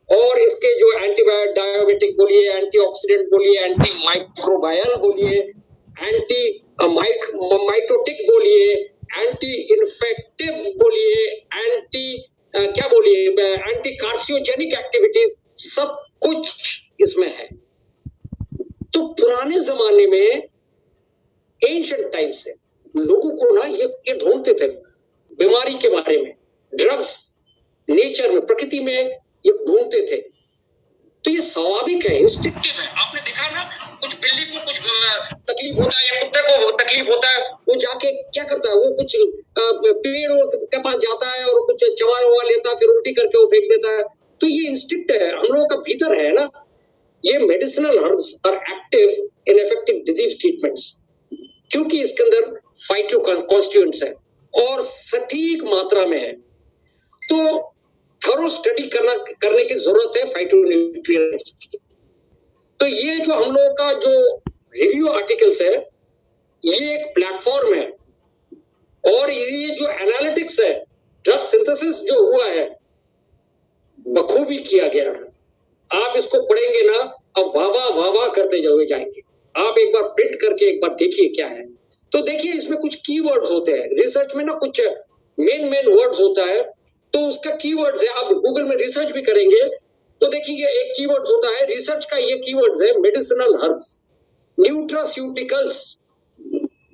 Speaker 2: और इसके जो एंटीडायबिटिक बोलिए, एंटीऑक्सीडेंट बोलिए, एंटी माइक्रोबायल बोलिए, एंटी माइटोटिक बोलिए, एंटी इन्फेक्टिव बोलिए, एंटी क्या बोलिए, एंटी कार्सियोजेनिक एक्टिविटीज, सब कुछ इसमें है। तो पुराने जमाने में, एंशिएंट टाइम से लोगों को ना ये ढूंढते थे बीमारी के बारे में, ड्रग्स नेचर में, प्रकृति में ये ढूंढते थे। तो ये स्वाभाविक है, इंस्टिंक्टिव है। आपने देखा ना, कुछ बिल्ली को कुछ तकलीफ होता है या कुत्ते को तकलीफ होता है, वो जाके क्या करता है, वो कुछ पेड़ के पास जाता है और कुछ चबा वबा लेता है, फिर उल्टी करके वो फेंक देता है। तो ये इंस्टिंक्ट है, हम लोगों का भीतर है ना। ये medicinal herbs are active in effective disease treatments, क्योंकि इसके अंदर फाइटो कॉन्स्टिट्यूएंट्स है और सटीक मात्रा में है। तो थोरो स्टडी करने की जरूरत है फाइटोन्यूट्रिएंट्स की। तो ये जो हम लोगों का जो रिव्यू आर्टिकल्स है, ये एक प्लेटफॉर्म है, और ये जो एनालिटिक्स है, ड्रग सिंथेसिस जो हुआ है, बखूबी किया गया है। आप इसको पढ़ेंगे ना, अब वाह वाह करते जाएंगे। आप एक बार प्रिंट करके एक बार देखिए क्या है। तो देखिए, इसमें कुछ कीवर्ड्स होते हैं रिसर्च में ना, कुछ मेन वर्ड्स होता है, तो उसका कीवर्ड्स है। आप गूगल में रिसर्च भी करेंगे तो देखिए, एक कीवर्ड्स होता है रिसर्च का, ये कीवर्ड्स है medicinal herbs, nutraceuticals,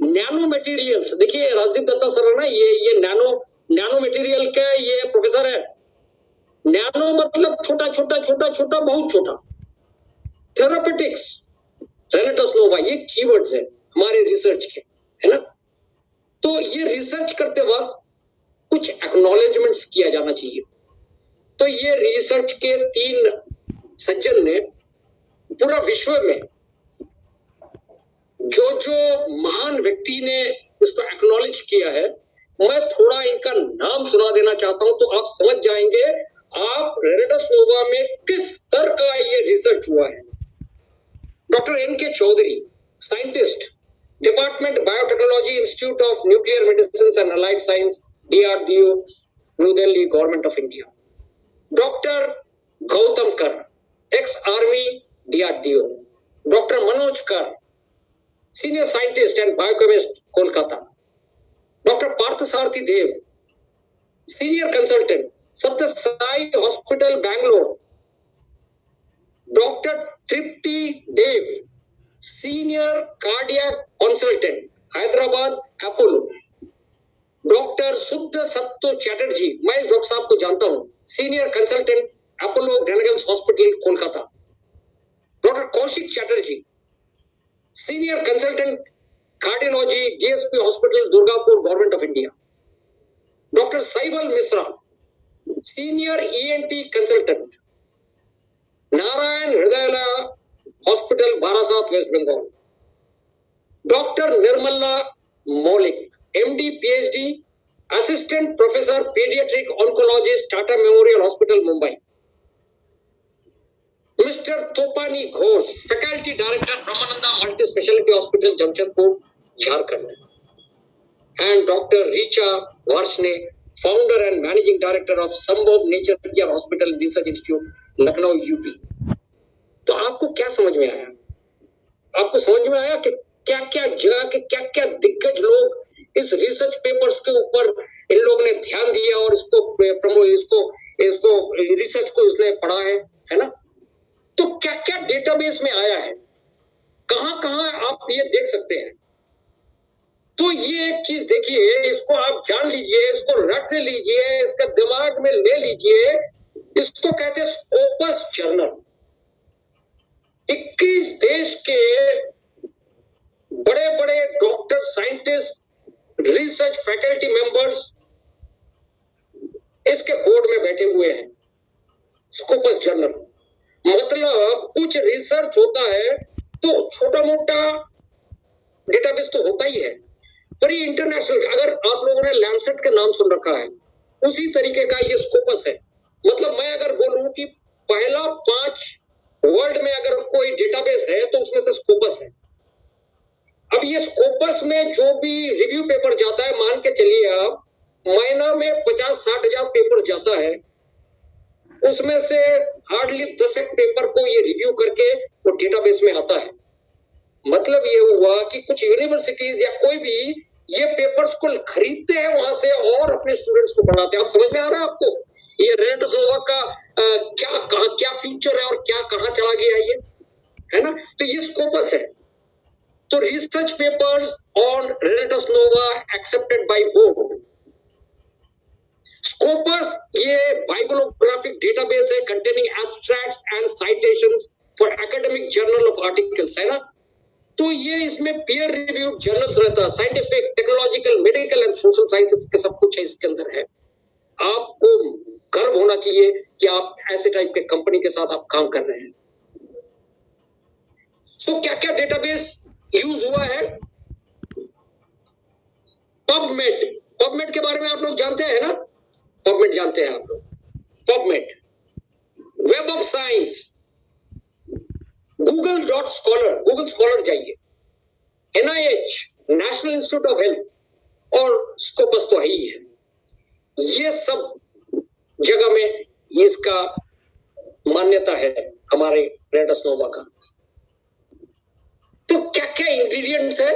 Speaker 2: nano materials. देखिए राजदीप दत्ता सर है ना, ये नैनो मटेरियल के ये प्रोफेसर है। नैनो मतलब छोटा छोटा छोटा छोटा, बहुत छोटा। थेरेपेटिक्स, रेनेटस नोवा, ये कीवर्ड्स है हमारे रिसर्च के, है ना। तो ये रिसर्च करते वक्त कुछ एक्नॉलेजमेंट्स किया जाना चाहिए। तो ये रिसर्च के 3 सज्जन ने पूरा विश्व में जो जो महान व्यक्ति ने इसको एक्नॉलेज किया है, मैं थोड़ा इनका नाम सुना देना चाहता हूं तो आप समझ जाएंगे आप रेनेटस नोवा में किस स्तर का ये रिसर्च हुआ है। Doctor N K. Chaudhary, scientist, department biotechnology, institute of nuclear medicine and allied science, DRDO, new Delhi, government of India. Doctor Gautam Kar, ex army, DRDO। Doctor Manoj Kar, senior scientist and biochemist, Kolkata. Doctor Parthasarathi Dev, senior consultant, Satya Sai hospital, Bangalore. Doctor Tripti Dev, senior cardiac consultant, Hyderabad, Apollo. Doctor Suddha Satto Chatterjee, मैं इस doctor साहब को जानता हूं, senior consultant, Apollo Gleneagles hospital, Kolkata. Doctor Kaushik Chatterjee, senior consultant cardiology, DSP hospital, Durgapur, government of India. Doctor Saibal Mishra, senior ENT consultant, Narayana Hrudayalaya hospital, Barasat, west Bengal. Doctor Nirmala Moulik, MD, PhD, assistant professor paediatric oncologist, Tata memorial hospital, Mumbai. Mister Topani Ghosh, faculty director, Brahmananda multi speciality hospital, Jamshedpur, Jharkhand. And doctor Richa Varshney, founder and managing director of Sambhav nature care hospital research institute, Lucknow, UP। तो आपको क्या समझ में आया? आपको समझ में आया कि क्या क्या जगह के क्या क्या दिग्गज लोग इस रिसर्च पेपर्स के ऊपर इन लोगों ने ध्यान दिया और इसको रिसर्च को इसने पढ़ा है ना? तो क्या क्या डेटाबेस में आया है, कहां कहां आप ये देख सकते हैं। तो ये एक चीज देखिए, इसको आप जान लीजिए, इसको रट लीजिए, इसका दिमाग में ले लीजिए। इसको कहते हैं स्कोपस जर्नल। 21 देश के बड़े बड़े doctor, scientist, research faculty members इसके बोर्ड में बैठे हुए हैं। स्कोपस जर्नल मतलब कुछ रिसर्च होता है तो छोटा मोटा डेटाबेस तो होता ही है, पर ये इंटरनेशनल, अगर आप लोगों ने लैंसेट का नाम सुन रखा है, उसी तरीके का ये स्कोपस है। मतलब मैं अगर बोलूं कि पहला 5 वर्ल्ड में अगर कोई डेटाबेस है तो उसमें से स्कोपस है। अब ये स्कोपस में जो भी रिव्यू पेपर जाता है, मान के चलिए आप महीना में 50-60 हजार पेपर जाता है, उसमें से हार्डली 10 पेपर को ये रिव्यू करके वो डेटाबेस में आता है। मतलब ये हुआ कि कुछ यूनिवर्सिटीज या कोई भी ये पेपर्स को खरीदते हैं वहां से और अपने स्टूडेंट्स को पढ़ाते हैं। आप समझ में आ रहा है आपको ये रेनेटस नोवा का क्या फ्यूचर है और क्या कहां चला गया ये, है ना? तो ये स्कोपस है। तो research papers on रेनेटस Nova accepted by board. Scopus ये बाइबलोग्राफिक डेटाबेस है containing abstracts and citations for academic journal of articles, है ना? तो ये इसमें पीयर रिव्यूड जर्नल्स रहता है, scientific, technological, medical and social sciences के सब कुछ है इसके अंदर है। आपको गर्व होना चाहिए कि आप ऐसे टाइप के कंपनी के साथ आप काम कर रहे हैं। तो क्या क्या डेटाबेस यूज हुआ है? पबमेड के बारे में आप लोग जानते हैं ना? पबमेड जानते हैं आप लोग? PubMed, web of science, Google.scholar, Google scholar जाइए, NIH, national institute of health और स्कोपस तो है ही है। ये सब जगह में ये इसका मान्यता है हमारे रेनेटस नोवा का। तो क्या क्या इंग्रेडिएंट्स है?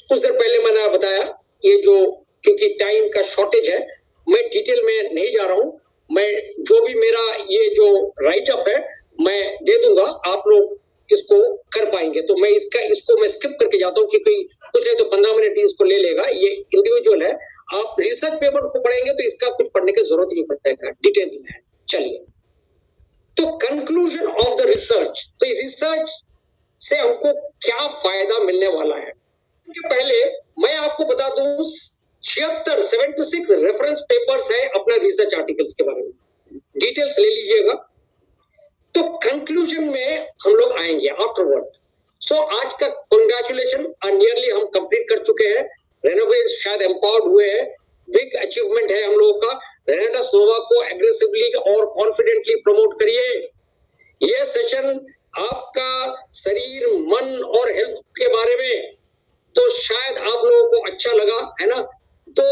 Speaker 2: कुछ देर पहले मैंने बताया, ये जो क्योंकि टाइम का शॉर्टेज है मैं डिटेल में नहीं जा रहा हूं। मैं जो भी मेरा ये जो राइटअप है मैं दे दूंगा, आप लोग इसको कर पाएंगे। तो मैं इसको मैं स्किप करके जाता हूं क्योंकि कुछ नहीं तो 15 मिनट इसको ले लेगा। ये इंडिविजुअल है, आप रिसर्च पेपर को पढ़ेंगे तो इसका कुछ पढ़ने की जरूरत नहीं पड़ेगा, डिटेल में है। चलिए, तो कंक्लूजन ऑफ द रिसर्च, तो रिसर्च से हमको क्या फायदा मिलने वाला है। इसके पहले मैं आपको बता दूं 76 रेफरेंस पेपर्स है अपना रिसर्च आर्टिकल्स के बारे में। डिटेल्स ले लीजिएगा। तो कंक्लूजन में हम लोग आएंगे आफ्टरवर्ड। सो आज का कंग्रेचुलेशन, नियरली हम कंप्लीट कर चुके हैं। रेनोवेट शायद एम्पावर्ड हुए हैं, बिग अचीवमेंट है हम लोगों का। रेनेटस नोवा को एग्रेसिवली और कॉन्फिडेंटली प्रमोट करिए। यह सेशन आपका शरीर, मन और हेल्थ के बारे में, तो शायद आप लोगों को अच्छा लगा, है ना। तो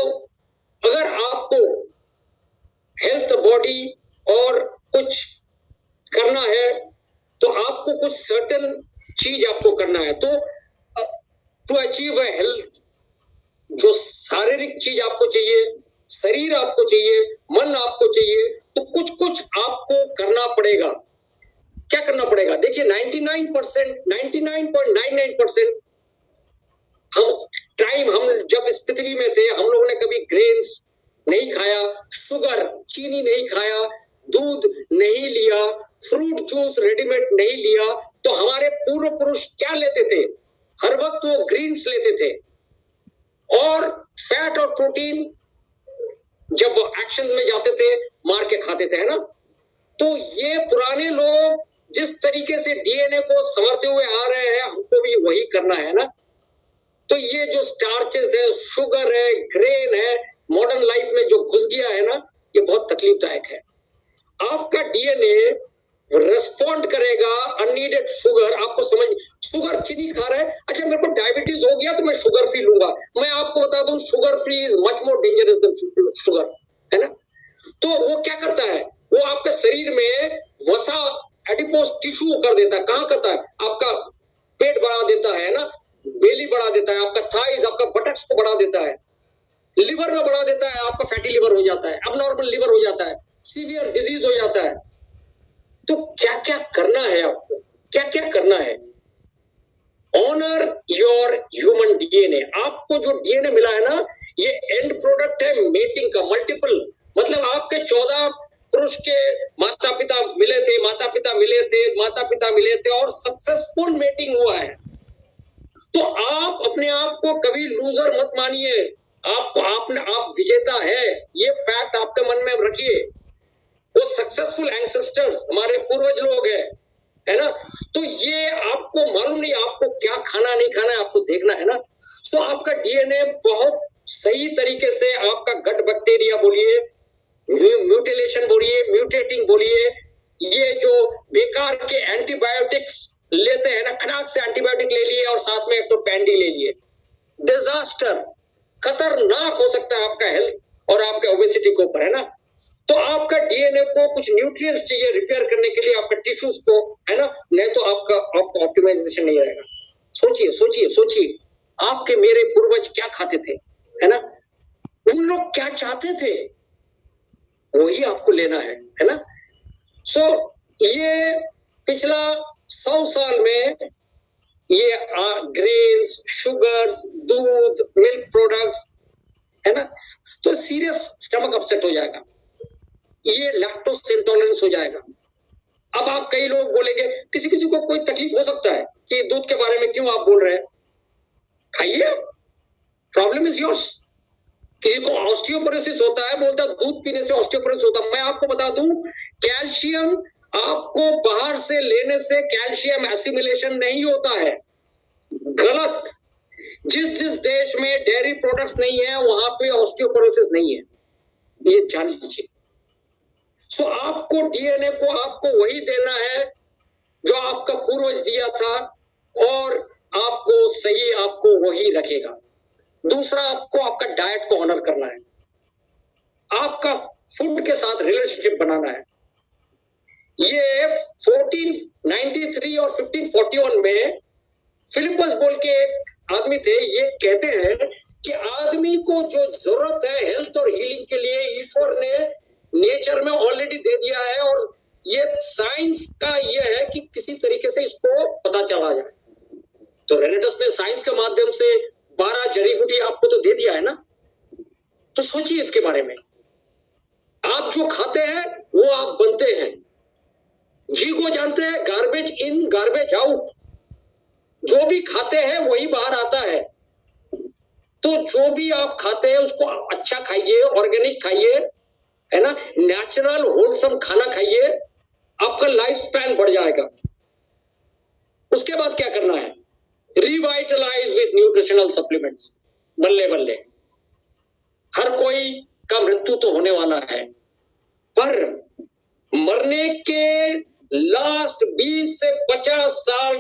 Speaker 2: अगर आपको हेल्थ, बॉडी और कुछ करना है तो आपको कुछ सर्टेन चीज आपको करना है। तो टू अचीव अ हेल्थ, जो शारीरिक चीज आपको चाहिए, शरीर आपको चाहिए, मन आपको चाहिए, तो कुछ कुछ आपको करना पड़ेगा। क्या करना पड़ेगा? देखिए 99%, 99.99% हम जब इस पृथ्वी में थे, हम लोगों ने कभी ग्रेन्स नहीं खाया, शुगर, चीनी नहीं खाया, दूध नहीं लिया, फ्रूट जूस रेडीमेड नहीं लिया। तो हमारे पूर्व पुरुष क्या लेते थे? हर वक्त वो ग्रीन्स लेते थे और फैट और प्रोटीन जब एक्शन में जाते थे मार के खाते थे, है ना। तो ये पुराने लोग जिस तरीके से डीएनए को संवरते हुए आ रहे हैं, हमको भी वही करना है ना। तो ये जो स्टार्चेस है, शुगर है, ग्रेन है, मॉडर्न लाइफ में जो घुस गया है ना, ये बहुत तकलीफदायक है। आपका डीएनए रिस्पॉन्ड करेगा अननीडेड शुगर। आपको समझ, शुगर चीनी खा रहा है, अच्छा मेरे को डायबिटीज हो गया तो मैं शुगर फ्री लूंगा। मैं आपको बता दूं, sugar free is much more dangerous than sugar, है ना। तो वो क्या करता है? वो आपके शरीर में वसा, एडिपोस टिश्यू कर देता है। कहां करता है? आपका पेट बढ़ा देता है ना, बेली बढ़ा देता है, आपका थाइज, आपका बटक्स को बढ़ा देता है, लिवर में बढ़ा देता है, आपका फैटी लिवर हो जाता है, अबनॉर्मल लिवर हो जाता है, सीवियर डिजीज हो जाता है। तो क्या क्या करना है आपको? क्या क्या करना है? Honour your human DNA. आपको जो डीएनए मिला है ना, ये एंड प्रोडक्ट है मेटिंग का, मल्टीपल। मतलब आपके 14 पुरुष के माता पिता मिले थे, माता पिता मिले थे, माता पिता मिले थे और सक्सेसफुल मेटिंग हुआ है। तो आप अपने आप को कभी लूजर मत मानिए। आप विजेता है, ये फैक्ट आपके मन में रखिए। वो सक्सेसफुल एंसेस्टर्स हमारे पूर्वज लोग है ना। तो ये आपको मालूम नहीं आपको क्या खाना नहीं खाना है, आपको देखना है ना। तो आपका डीएनए बहुत सही तरीके से, आपका गट बैक्टीरिया बोलिए, म्यूटिलेशन बोलिए, म्यूटेटिंग बोलिए, ये जो बेकार के एंटीबायोटिक्स लेते हैं ना, खटाक से एंटीबायोटिक ले लिए और साथ में एक तो पैंडी ले लिए, डिजास्टर, खतरनाक हो सकता है आपका हेल्थ और आपके ओबेसिटी के ऊपर, है ना। तो आपका डीएनए को कुछ न्यूट्रिएंट्स चाहिए रिपेयर करने के लिए, आपका टिश्यूज को, है ना, नहीं तो आपका ऑप्टिमाइजेशन नहीं रहेगा। सोचिए सोचिए सोचिए, आपके मेरे पूर्वज क्या खाते थे, है ना, उन लोग क्या चाहते थे, वही आपको लेना है ना। सो ये पिछला 100 साल में ये ग्रेन्स, शुगर्स, दूध, मिल्क प्रोडक्ट्स, है ना, तो सीरियस स्टमक अपसेट हो जाएगा, ये लैक्टोज इंटॉलरेंस हो जाएगा। अब आप कई लोग बोलेंगे, किसी किसी को कोई तकलीफ हो सकता है कि दूध के बारे में क्यों आप बोल रहे हैं, खाइए, प्रॉब्लम इज योर्स। किसी को ऑस्टियोपोरोसिस होता है, बोलता है दूध पीने से ऑस्टियोपोरोसिस होता है। मैं आपको बता दूं, कैल्शियम आपको बाहर से लेने से कैल्शियम एसिमिलेशन नहीं होता है, गलत। जिस जिस देश में डेयरी प्रोडक्ट्स नहीं है वहां पे ऑस्टियोपोरोसिस नहीं है, ये जान लीजिए। सो आपको डीएनए को आपको वही देना है जो आपका पूर्वज दिया था और आपको सही, आपको वही रखेगा। दूसरा, आपको आपका डाइट को ऑनर करना है, आपका फूड के साथ रिलेशनशिप बनाना है। ये 1493 और 1541 में फिलिपस बोल के एक आदमी थे, ये कहते हैं कि आदमी को जो जरूरत है हेल्थ और हीलिंग के लिए, ईश्वर ने नेचर में ऑलरेडी दे दिया है, और ये साइंस का ये है कि किसी तरीके से इसको पता चला जाए। तो रेनेटस ने साइंस के माध्यम से 12 जड़ी बूटी आपको तो दे दिया है ना। तो सोचिए इसके बारे में, आप जो खाते हैं वो आप बनते हैं। जी को जानते हैं, गार्बेज इन गार्बेज आउट, जो भी खाते हैं वही बाहर आता है। तो जो भी आप खाते हैं उसको अच्छा खाइए, ऑर्गेनिक खाइए,
Speaker 3: है ना, नेचुरल होलसम खाना खाइए, आपका लाइफ स्पैन बढ़ जाएगा। उसके बाद क्या करना है, रिवाइटलाइज विथ न्यूट्रिशनल सप्लीमेंट्स। बल्ले बल्ले, हर कोई का मृत्यु तो होने वाला है, पर मरने के लास्ट 20 से 50 साल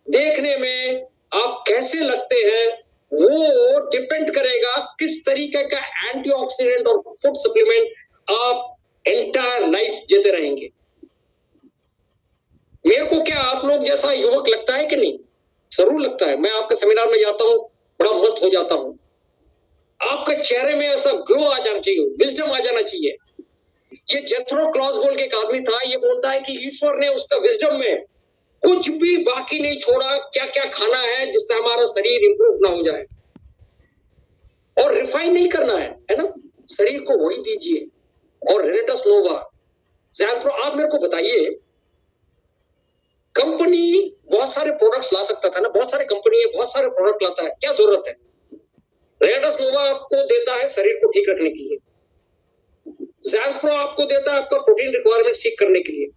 Speaker 3: देखने में आप कैसे लगते हैं, वो डिपेंड करेगा किस तरीके का एंटीऑक्सीडेंट और फूड सप्लीमेंट आप एंटायर लाइफ जीते रहेंगे। मेरे को क्या आप लोग जैसा युवक लगता है कि नहीं? जरूर लगता है। मैं आपके सेमिनार में जाता हूं, बड़ा मस्त हो जाता हूं। आपके चेहरे में ऐसा ग्लो आ जाना चाहिए, विजडम आ जाना चाहिए। ये जेथरो क्लॉज बोल के एक आदमी था, ये बोलता है कि ईश्वर ने उसका विजडम में कुछ भी बाकी नहीं छोड़ा, क्या क्या खाना है जिससे हमारा शरीर इंप्रूव ना हो जाए। और रिफाइन नहीं करना है ना, शरीर को वही दीजिए। और रेनेटस नोवा, ज़ैंथ्रो, आप मेरे को बताइए, कंपनी बहुत सारे प्रोडक्ट्स ला सकता था ना, बहुत सारे कंपनी है, बहुत सारे प्रोडक्ट लाता है, क्या जरूरत है? रेनेटस नोवा आपको देता है शरीर को ठीक रखने के लिए, ज़ैंथ्रो आपको देता है आपका प्रोटीन रिक्वायरमेंट ठीक करने के लिए,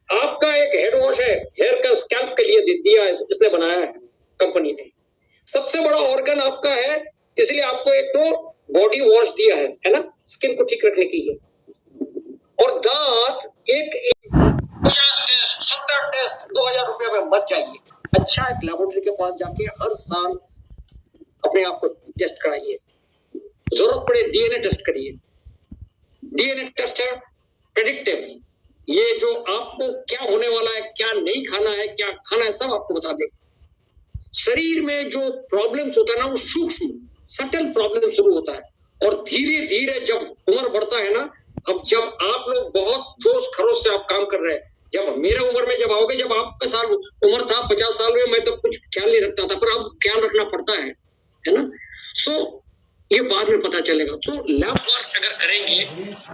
Speaker 3: आपका एक हेड वॉश है, हेयर का स्कैल्प के लिए दिया है, इसने बनाया है कंपनी ने। सबसे बड़ा ऑर्गन आपका है, इसलिए आपको एक तो बॉडी वॉश दिया है ना, स्किन को ठीक रखने के लिए। और दांत एक 50 टेस्ट 70 टेस्ट 2000 रुपए में मत जाइए। अच्छा एक लेबोरेटरी के पास जाके हर साल अपने आप को टेस्ट कराइए, जरूरत पड़े डीएनए टेस्ट करिए। डीएनए टेस्ट है प्रेडिक्टिव, ये जो आपको क्या होने वाला है, क्या नहीं खाना है, क्या खाना है, सब आपको बता देगा। शरीर में जो प्रॉब्लम्स होता है ना, वो सूक्ष्म सटल प्रॉब्लम शुरू होता है, और धीरे धीरे जब उम्र बढ़ता है ना, अब जब आप लोग बहुत जोश खरोश से आप काम कर रहे हैं, जब मेरे उम्र में जब आओगे, जब आपका साल उम्र था 50 साल में, मैं तो कुछ ख्याल नहीं रखता था, पर अब ख्याल रखना पड़ता है ना। सो ये बाद में पता चलेगा। तो लैब वर्क अगर करेंगे,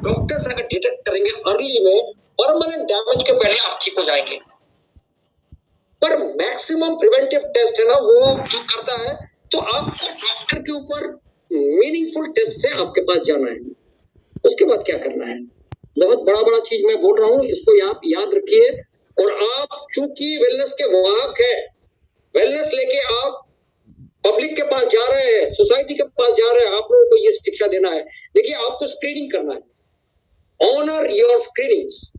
Speaker 3: डॉक्टर्स अगर डिटेक्ट करेंगे अर्ली में, परमानेंट डैमेज के पहले आप ठीक हो जाएंगे। पर मैक्सिमम प्रिवेंटिव टेस्ट है ना, वो जो करता है, तो आपको डॉक्टर के ऊपर मीनिंगफुल टेस्ट से आपके पास जाना है। उसके बाद क्या करना है, बहुत बड़ा बड़ा चीज मैं बोल रहा हूं, इसको आप याद रखिए। और आप चूंकि वेलनेस के वाहक है, वेलनेस लेके आप पब्लिक के पास जा रहे हैं, सोसाइटी के पास जा रहे हैं, आप लोगों को ये शिक्षा देना है। देखिए, आपको स्क्रीनिंग करना है, ऑनर योर स्क्रीनिंग्स।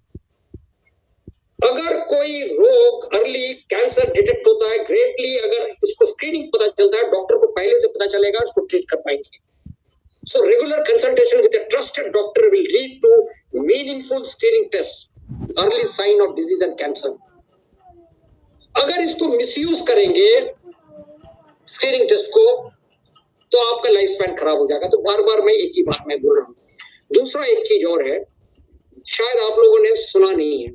Speaker 3: अगर कोई रोग अर्ली कैंसर डिटेक्ट होता है ग्रेटली, अगर इसको स्क्रीनिंग पता चलता है, डॉक्टर को पहले से पता चलेगा, इसको ट्रीट कर पाएंगे। So regular consultation with a trusted doctor will lead to meaningful screening tests, early sign of disease and cancer. अगर इसको मिसयूज करेंगे स्क्रीनिंग टेस्ट को, तो आपका लाइफ स्पैन खराब हो जाएगा। तो बार बार मैं एक ही बात मैं बोल रहा हूँ। दूसरा एक चीज और है, शायद आप लोगों ने सुना नहीं है,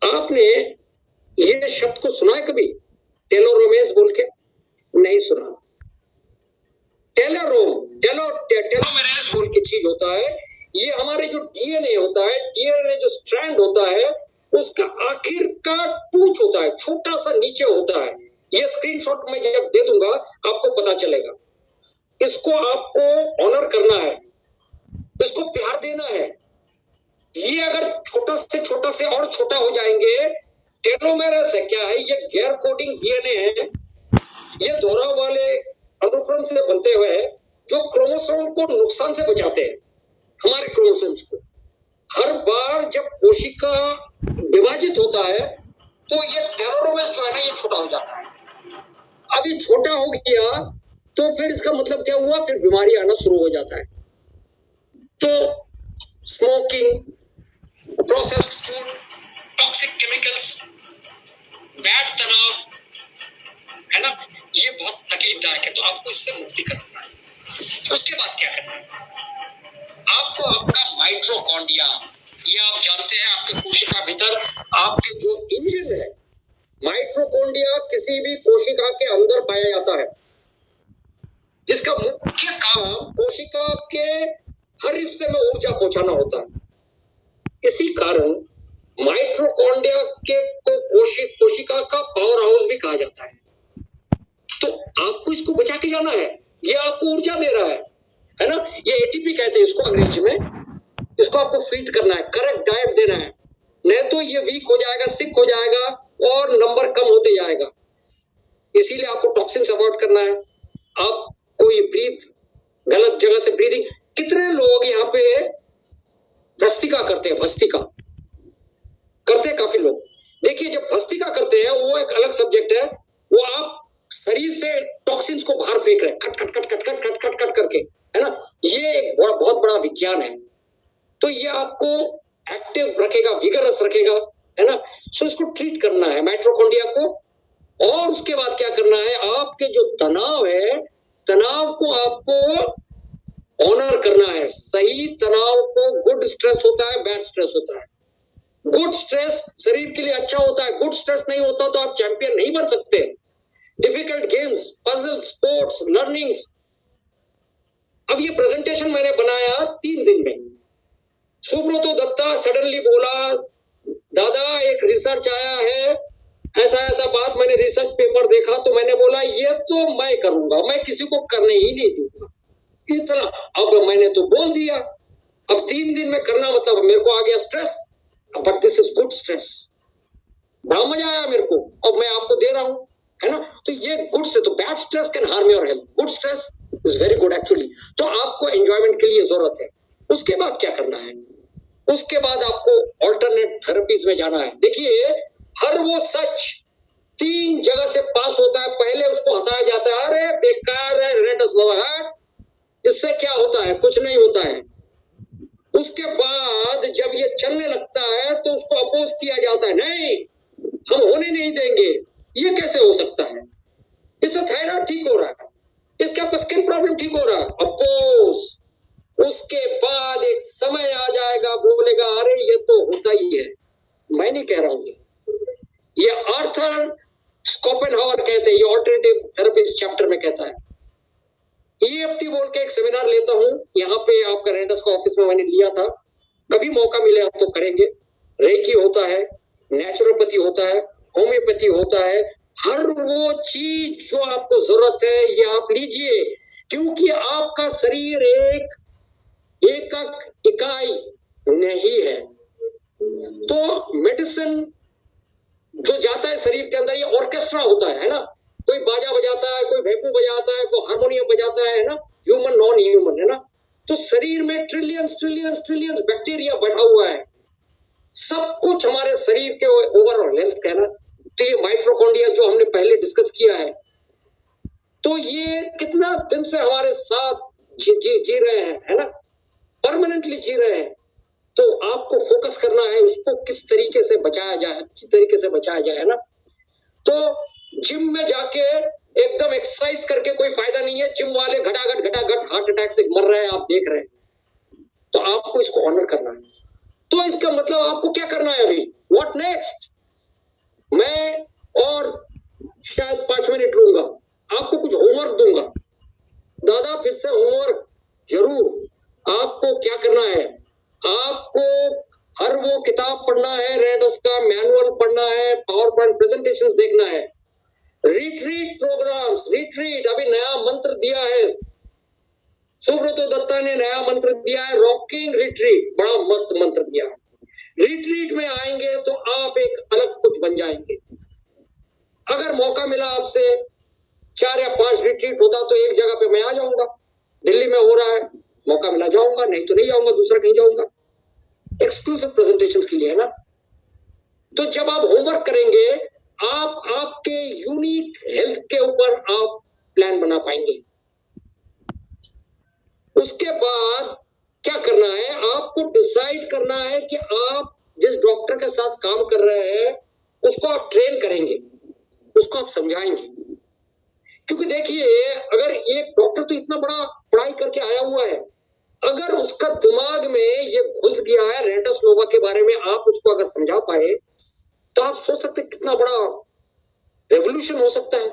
Speaker 3: आपने ये शब्द को सुना है कभी, टेलोमेरेज बोल के? नहीं सुना। टेलोमेरेज बोल के चीज होता है, ये हमारे जो डीएनए होता है, डीएनए जो स्ट्रैंड होता है, उसका आखिर का टूच होता है, छोटा सा नीचे होता है। ये स्क्रीनशॉट में जब दे दूंगा आपको पता चलेगा। इसको आपको ऑनर करना है, इसको प्यार देना है। ये अगर छोटा से और छोटा हो जाएंगे, टेलोमेरेज है क्या है, ये गैर कोडिंग डीएनए है, ये दोहराव वाले अनुक्रम से बनते हुए जो क्रोमोसोम को नुकसान से बचाते हैं, हमारे क्रोमोसोम्स को। हर बार जब कोशिका विभाजित होता है, तो ये टेलोमेरेज जो है ना, ये छोटा हो जाता है। अब ये छोटा हो गया तो फिर इसका मतलब क्या हुआ, फिर बीमारी आना शुरू हो जाता है। तो smoking, processed food, toxic chemicals, bad तनाव है ना, ये बहुत तकलीफदायक है। तो आपको इससे मुक्ति करना है। उसके बाद क्या करना है, आपको आपका माइटोकॉन्ड्रिया, ये आप जानते हैं, आपके कोशिका भीतर आपके जो इंजन है, माइटोकॉन्ड्रिया किसी भी कोशिका के अंदर पाया जाता है, जिसका मुख्य काम कोशिका के हर हिस्से में ऊर्जा पहुंचाना होता है। इसी कारण माइटोकॉन्ड्रिया के को कोशिका का पावर हाउस भी कहा जाता है। तो आपको इसको बचा के जाना है, ये आपको ऊर्जा दे रहा है। है ना, ये एटीपी कहते हैं इसको अंग्रेजी में। इसको आपको फीड करना है, करेक्ट डाइट देना है, नहीं तो ये वीक हो जाएगा, सिक हो जाएगा और नंबर कम होते जाएगा। इसीलिए आपको टॉक्सिन अवॉइड करना है। आपको ये ब्रीथ, गलत जगह से ब्रीदिंग, कितने लोग यहाँ पे भस्त्रिका करते हैं, भस्त्रिका करते हैं काफी लोग। देखिए जब भस्त्रिका करते हैं वो एक अलग सब्जेक्ट है, वो आप शरीर से टॉक्सिन्स को बाहर फेंक रहे हैं, cut cut cut cut cut cut cut cut करके, है ना। ये एक बहुत बड़ा विज्ञान है। तो ये आपको एक्टिव रखेगा, विगरस रखेगा, है ना। सो इसको ट्रीट करना है माइटोकॉन्ड्रिया को। और उसके बाद क्या करना है, आपके जो तनाव है, तनाव को आपको ऑनर करना है। सही तनाव को, गुड स्ट्रेस होता है, बैड स्ट्रेस होता है। गुड स्ट्रेस शरीर के लिए अच्छा होता है, गुड स्ट्रेस नहीं होता तो आप चैंपियन नहीं बन सकते। Difficult games, puzzle, sports, learnings. अब ये प्रेजेंटेशन मैंने बनाया 3 दिन में। सुब्रतो दत्ता सडनली बोला, दादा एक रिसर्च आया है, ऐसा ऐसा बात, मैंने रिसर्च पेपर देखा तो मैंने बोला ये तो मैं करूंगा, मैं किसी को करने ही नहीं दूंगा इतना। अब मैंने तो बोल दिया, अब 3 दिन में करना मतलब मेरे को आ गया stress. But this is good stress, बड़ा मजा आया मेरे को, अब मैं आपको दे रहा हूं, है ना। तो ये गुड स्ट्रेस, तो bad stress can harm your health, good stress is very good actually. तो आपको एंजॉयमेंट के लिए जरूरत है। उसके बाद क्या करना है, उसके बाद आपको ऑल्टरनेट थेरेपीज में जाना है। देखिए हर वो सच 3 जगह से पास होता है। पहले उसको हंसाया जाता है, अरे बेकार है रेनेटस नोवा, इससे क्या होता है, कुछ नहीं होता है। उसके बाद जब ये चलने लगता है तो उसको अपोज किया जाता है, नहीं हम होने नहीं देंगे, ये कैसे हो सकता है, इससे थायराइड ठीक हो रहा है, इसके आपका स्किन प्रॉब्लम ठीक हो रहा है, अपोज। उसके बाद एक समय आ जाएगा, बोलेगा अरे ये तो होता ही है, मैं नहीं कह रहा हूं, ये आर्थर स्कोपेनहावर कहते हैं, ये ऑल्टरनेटिव थेरेपीज चैप्टर में कहता है। EFT बोल के एक सेमिनार लेता हूं, यहाँ पे आपका रेनेटस का ऑफिस में मैंने लिया था, कभी मौका मिले आप तो करेंगे। रेकी होता है, नेचुरोपैथी होता है, होम्योपैथी होता है, हर वो चीज जो आपको जरूरत है ये आप लीजिए, क्योंकि आपका शरीर एक इकाई नहीं है। तो मेडिसिन जो जाता है शरीर के अंदर, ये ऑर्केस्ट्रा होता है ना। कोई बाजा बजाता है, कोई भैपू बजाता है, कोई हारमोनियम बजाता है ना, ह्यूमन नॉन ह्यूमन, है ना। तो शरीर में ट्रिलियंस ट्रिलियंस ट्रिलियंस बैक्टीरिया बढ़ा हुआ है, सब कुछ हमारे शरीर के ओवरऑल हेल्थ का है ना। तो ये माइटोकॉन्ड्रिया जो हमने पहले डिस्कस किया है, तो ये कितना दिन से हमारे साथ जी रहे हैं, है ना, परमानेंटली जी रहे हैं। तो आपको फोकस करना है उसको किस तरीके से बचाया जाए, अच्छी तरीके से बचाया जाए, है ना। तो जिम में जाके एकदम एक्सरसाइज करके कोई फायदा नहीं है। जिम वाले घटाघट हार्ट अटैक से मर रहे हैं, आप देख रहे हैं। तो आपको इसको ऑनर करना है। तो इसका मतलब आपको क्या करना है अभी, व्हाट नेक्स्ट। मैं और शायद 5 मिनट लूंगा, आपको कुछ होमवर्क दूंगा। दादा फिर से होमवर्क जरूर। आपको क्या करना है, आपको हर वो किताब पढ़ना है, रेनेटस का मैनुअल पढ़ना है, पावर पॉइंट प्रेजेंटेशंस देखना है, रिट्रीट प्रोग्राम्स, रिट्रीट अभी नया मंत्र दिया है, सुब्रतो दत्ता ने नया मंत्र दिया है, रॉकिंग रिट्रीट, बड़ा मस्त मंत्र दिया है। रिट्रीट में आएंगे तो आप एक अलग कुछ बन जाएंगे। अगर मौका मिला आपसे 4 या 5 रिट्रीट होता तो एक जगह पे मैं आ जाऊंगा, दिल्ली में हो रहा है, मौका मिला जाऊंगा, नहीं तो नहीं जाऊंगा, दूसरा कहीं जाऊंगा एक्सक्लूसिव प्रेजेंटेशंस के लिए, है ना। तो जब आप होमवर्क करेंगे, आप आपके यूनिक हेल्थ के ऊपर आप प्लान बना पाएंगे। उसके बाद क्या करना है, आपको डिसाइड करना है कि आप जिस डॉक्टर के साथ काम कर रहे हैं उसको आप ट्रेन करेंगे, उसको आप समझाएंगे। क्योंकि देखिए अगर एक डॉक्टर तो इतना बड़ा पढ़ाई करके आया हुआ है, अगर उसका दिमाग में ये घुस गया है रेनेटस नोवा के बारे में, आप उसको अगर समझा पाए तो आप सोच सकते कितना बड़ा रेवोल्यूशन हो सकता है।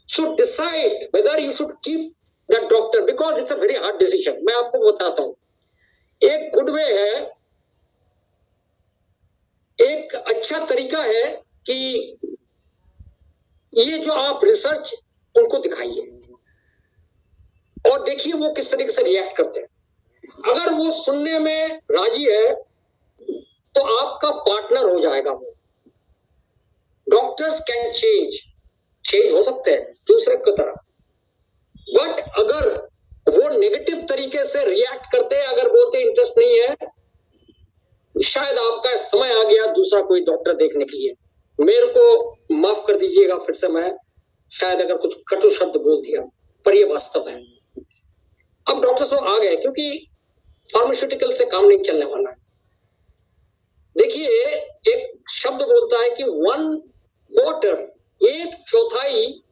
Speaker 3: So decide whether you should keep that doctor, because it's a very hard decision. मैं आपको बताता हूं, एक गुड वे है, एक अच्छा तरीका है कि ये जो आप रिसर्च उनको दिखाइए और देखिए वो किस तरीके से रिएक्ट करते हैं। अगर वो सुनने में राजी है तो आपका पार्टनर हो जाएगा वो। डॉक्टर्स कैन चेंज हो सकते हैं दूसरे की तरह, बट अगर वो नेगेटिव तरीके से रिएक्ट करते हैं, अगर बोलते इंटरेस्ट नहीं है, शायद आपका समय आ गया दूसरा कोई डॉक्टर देखने के लिए। मेरे को माफ कर दीजिएगा फिर से, मैं शायद अगर कुछ कटु शब्द बोल दिया, पर ये वास्तव है। अब डॉक्टर्स लोग आ गए क्योंकि फार्मास्यूटिकल से काम नहीं चलने वाला है। देखिए एक शब्द बोलता है कि 1/4, 1/4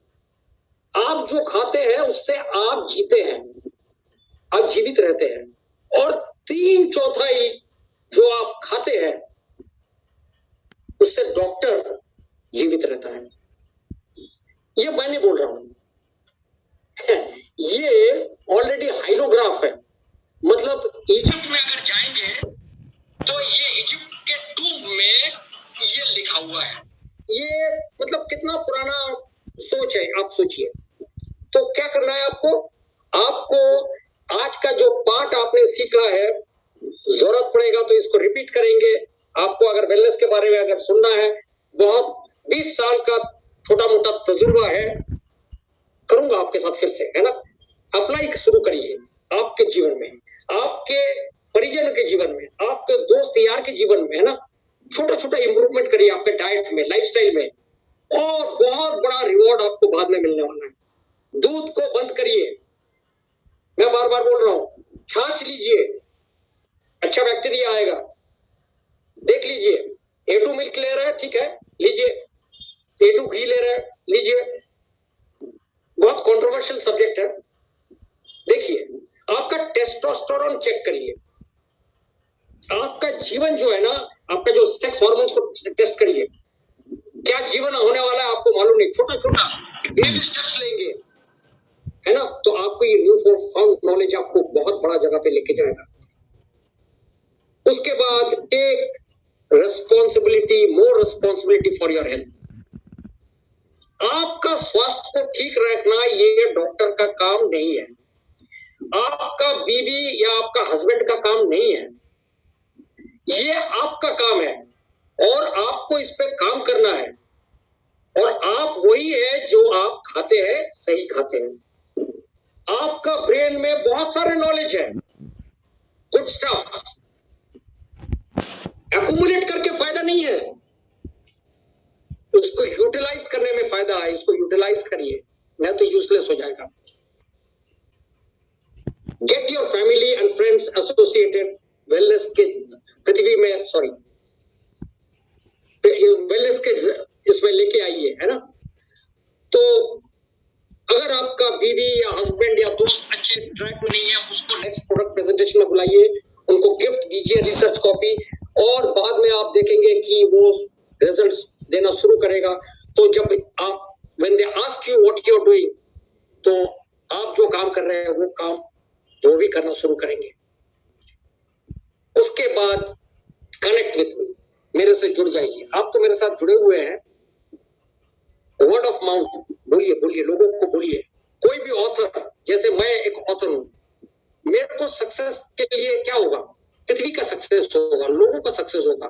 Speaker 3: आप जो खाते हैं उससे आप जीते हैं, आप जीवित रहते हैं, और 3/4 जो आप खाते हैं उससे डॉक्टर जीवित रहता है। ये मैं नहीं बोल रहा हूं ये ऑलरेडी हाइलोग्राफ है। मतलब इजिप्ट में अगर जाएंगे तो ये इजिप्ट के टूम में ये लिखा हुआ है। ये मतलब कितना पुराना सोच है, आप सोचिए। तो क्या करना है आपको? आपको आज का जो पाठ आपने सीखा है, जरूरत पड़ेगा तो इसको रिपीट करेंगे। आपको अगर वेलनेस के बारे में अगर सुनना है, बहुत 20 साल का छोटा मोटा तजुर्बा है, करूंगा आपके साथ फिर से, है ना। अप्लाई शुरू करिए आपके जीवन में, आपके परिजन के जीवन में, आपके दोस्त यार के जीवन में, है ना। छोटा छोटा इंप्रूवमेंट करिए आपके डाइट में, लाइफस्टाइल में, और बहुत बड़ा रिवॉर्ड आपको बाद में मिलने वाला है। दूध को बंद करिए, मैं बार बार बोल रहा हूं। छाछ लीजिए, अच्छा बैक्टीरिया आएगा। देख लीजिए, A2 मिल्क ले रहे हैं, ठीक है, लीजिए। A2 घी ले रहे हैं, लीजिए। बहुत कंट्रोवर्शियल सब्जेक्ट है। देखिए, आपका टेस्टोस्टेरोन चेक करिए, आपका जीवन जो है ना, आपका जो सेक्स हार्मोन्स को टेस्ट करिए। क्या जीवन होने वाला है आपको मालूम नहीं। छोटा छोटा बेबी स्टेप्स लेंगे, है ना, तो आपको ये न्यू फाउंड नॉलेज आपको बहुत बड़ा जगह पे लेके जाएगा। उसके बाद take responsibility, more responsibility for your health. आपका स्वास्थ्य को ठीक रखना ये डॉक्टर का काम नहीं है, आपका बीवी या आपका हस्बैंड का काम नहीं है, ये आपका काम है और आपको इस पे काम करना है। और आप वही है जो आप खाते हैं, सही खाते हैं। आपका ब्रेन में बहुत सारे नॉलेज है, गुड स्टफ। एक्यूमुलेट करके फायदा नहीं है, उसको यूटिलाइज करने में फायदा है। इसको यूटिलाइज करिए, नहीं तो यूजलेस हो जाएगा। Get your family and friends associated wellness के पृथ्वी में, सॉरी, वेलनेस के इसमें लेके आइए, है ना। तो अगर आपका बीवी या हस्बैंड या दोस्त अच्छे ट्रैक में नहीं है, उसको नेक्स्ट प्रोडक्ट प्रेजेंटेशन में बुलाइए, उनको गिफ्ट दीजिए, रिसर्च कॉपी, और बाद में आप देखेंगे कि वो रिजल्ट्स देना शुरू करेगा। तो जब आप when they ask you what you are doing, तो आप जो काम कर रहे हैं वो काम वो भी करना शुरू करेंगे। उसके बाद कनेक्ट विथ मी, मेरे से जुड़ जाइए। आप तो मेरे साथ जुड़े हुए हैं, वर्ड ऑफ माउथ बोलिए, बोलिए, लोगों को बोलिए। कोई भी ऑथर, जैसे मैं एक ऑथर हूं, मेरे को सक्सेस के लिए क्या होगा? पृथ्वी का सक्सेस होगा, लोगों का सक्सेस होगा।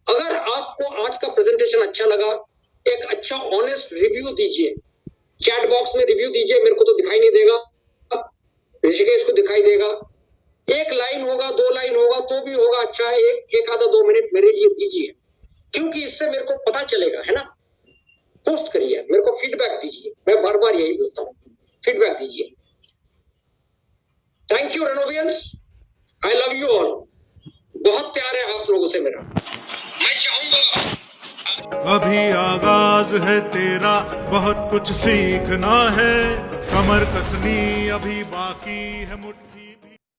Speaker 3: अगर आपको आज का प्रेजेंटेशन अच्छा लगा, एक अच्छा ऑनेस्ट रिव्यू दीजिए, चैट बॉक्स में रिव्यू दीजिए। मेरे को तो दिखाई नहीं देगा, ऋषिकेश को दिखाई देगा। एक लाइन होगा, 2 लाइन होगा तो भी होगा, अच्छा है। एक आधा 2 मिनट मेरे लिए दीजिए, क्योंकि इससे मेरे को पता चलेगा, है ना। पोस्ट करिए, मेरे को फीडबैक दीजिए। मैं बार बार यही बोलता हूँ, फीडबैक दीजिए। Thank you Renovians, I love you all. बहुत प्यार है आप लोगों से मेरा। मैं चाहूंगा,
Speaker 4: अभी आगाज है तेरा, बहुत कुछ सीखना है, कमर कसनी अभी बाकी है मुट्ठी।